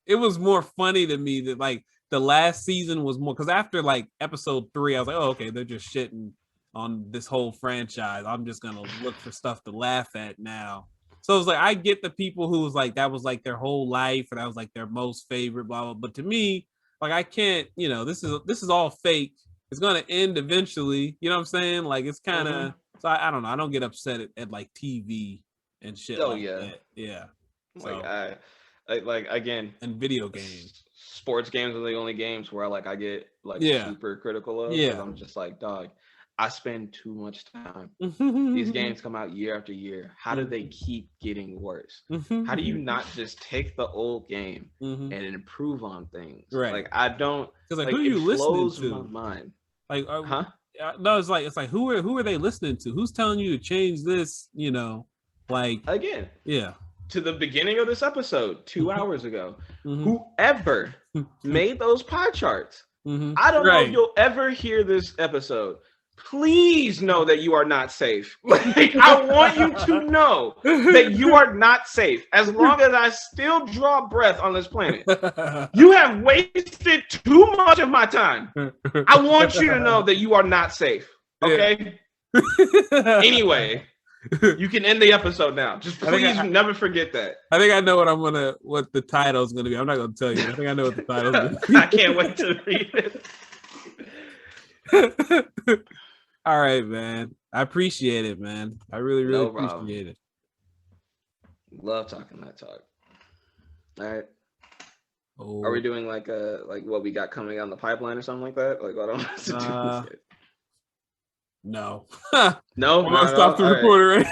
it was more funny to me that like the last season was more, because after like episode 3, I was like, oh, okay, they're just shitting on this whole franchise. I'm just gonna look for stuff to laugh at now. So it's like, I get the people who was like, that was like their whole life, or that was like their most favorite, blah, blah. But to me, like, I can't, this is all fake. It's going to end eventually. You know what I'm saying? Like, it's kind of, so I don't know. I don't get upset at like TV and shit that. Yeah. Like again. And video games. Sports games are the only games where I get like super critical of. Yeah. I'm just like, dog, I spend too much time. These games come out year after year. How do they keep getting worse? How do you not just take the old game and improve on things? Right. Like, I don't. Because like, who are you listening to? My mind. Like, no, it's like who are they listening to? Who's telling you to change this? Like, again. Yeah. To the beginning of this episode, 2 hours ago, whoever made those pie charts, I don't know if you'll ever hear this episode. Please know that you are not safe. Like, I want you to know that you are not safe. As long as I still draw breath on this planet, you have wasted too much of my time. I want you to know that you are not safe. Okay? Anyway, you can end the episode now. Just please never forget that. I think I know what the title is gonna be. I'm not gonna tell you. I think I know what the title is gonna be. I can't wait to read it. All right, man. I appreciate it, man. I really, really appreciate it. Love talking that talk. All right. Oh. Are we doing like what we got coming on the pipeline or something like that? Like, what I want to do? No. No. I'm gonna stop the recorder right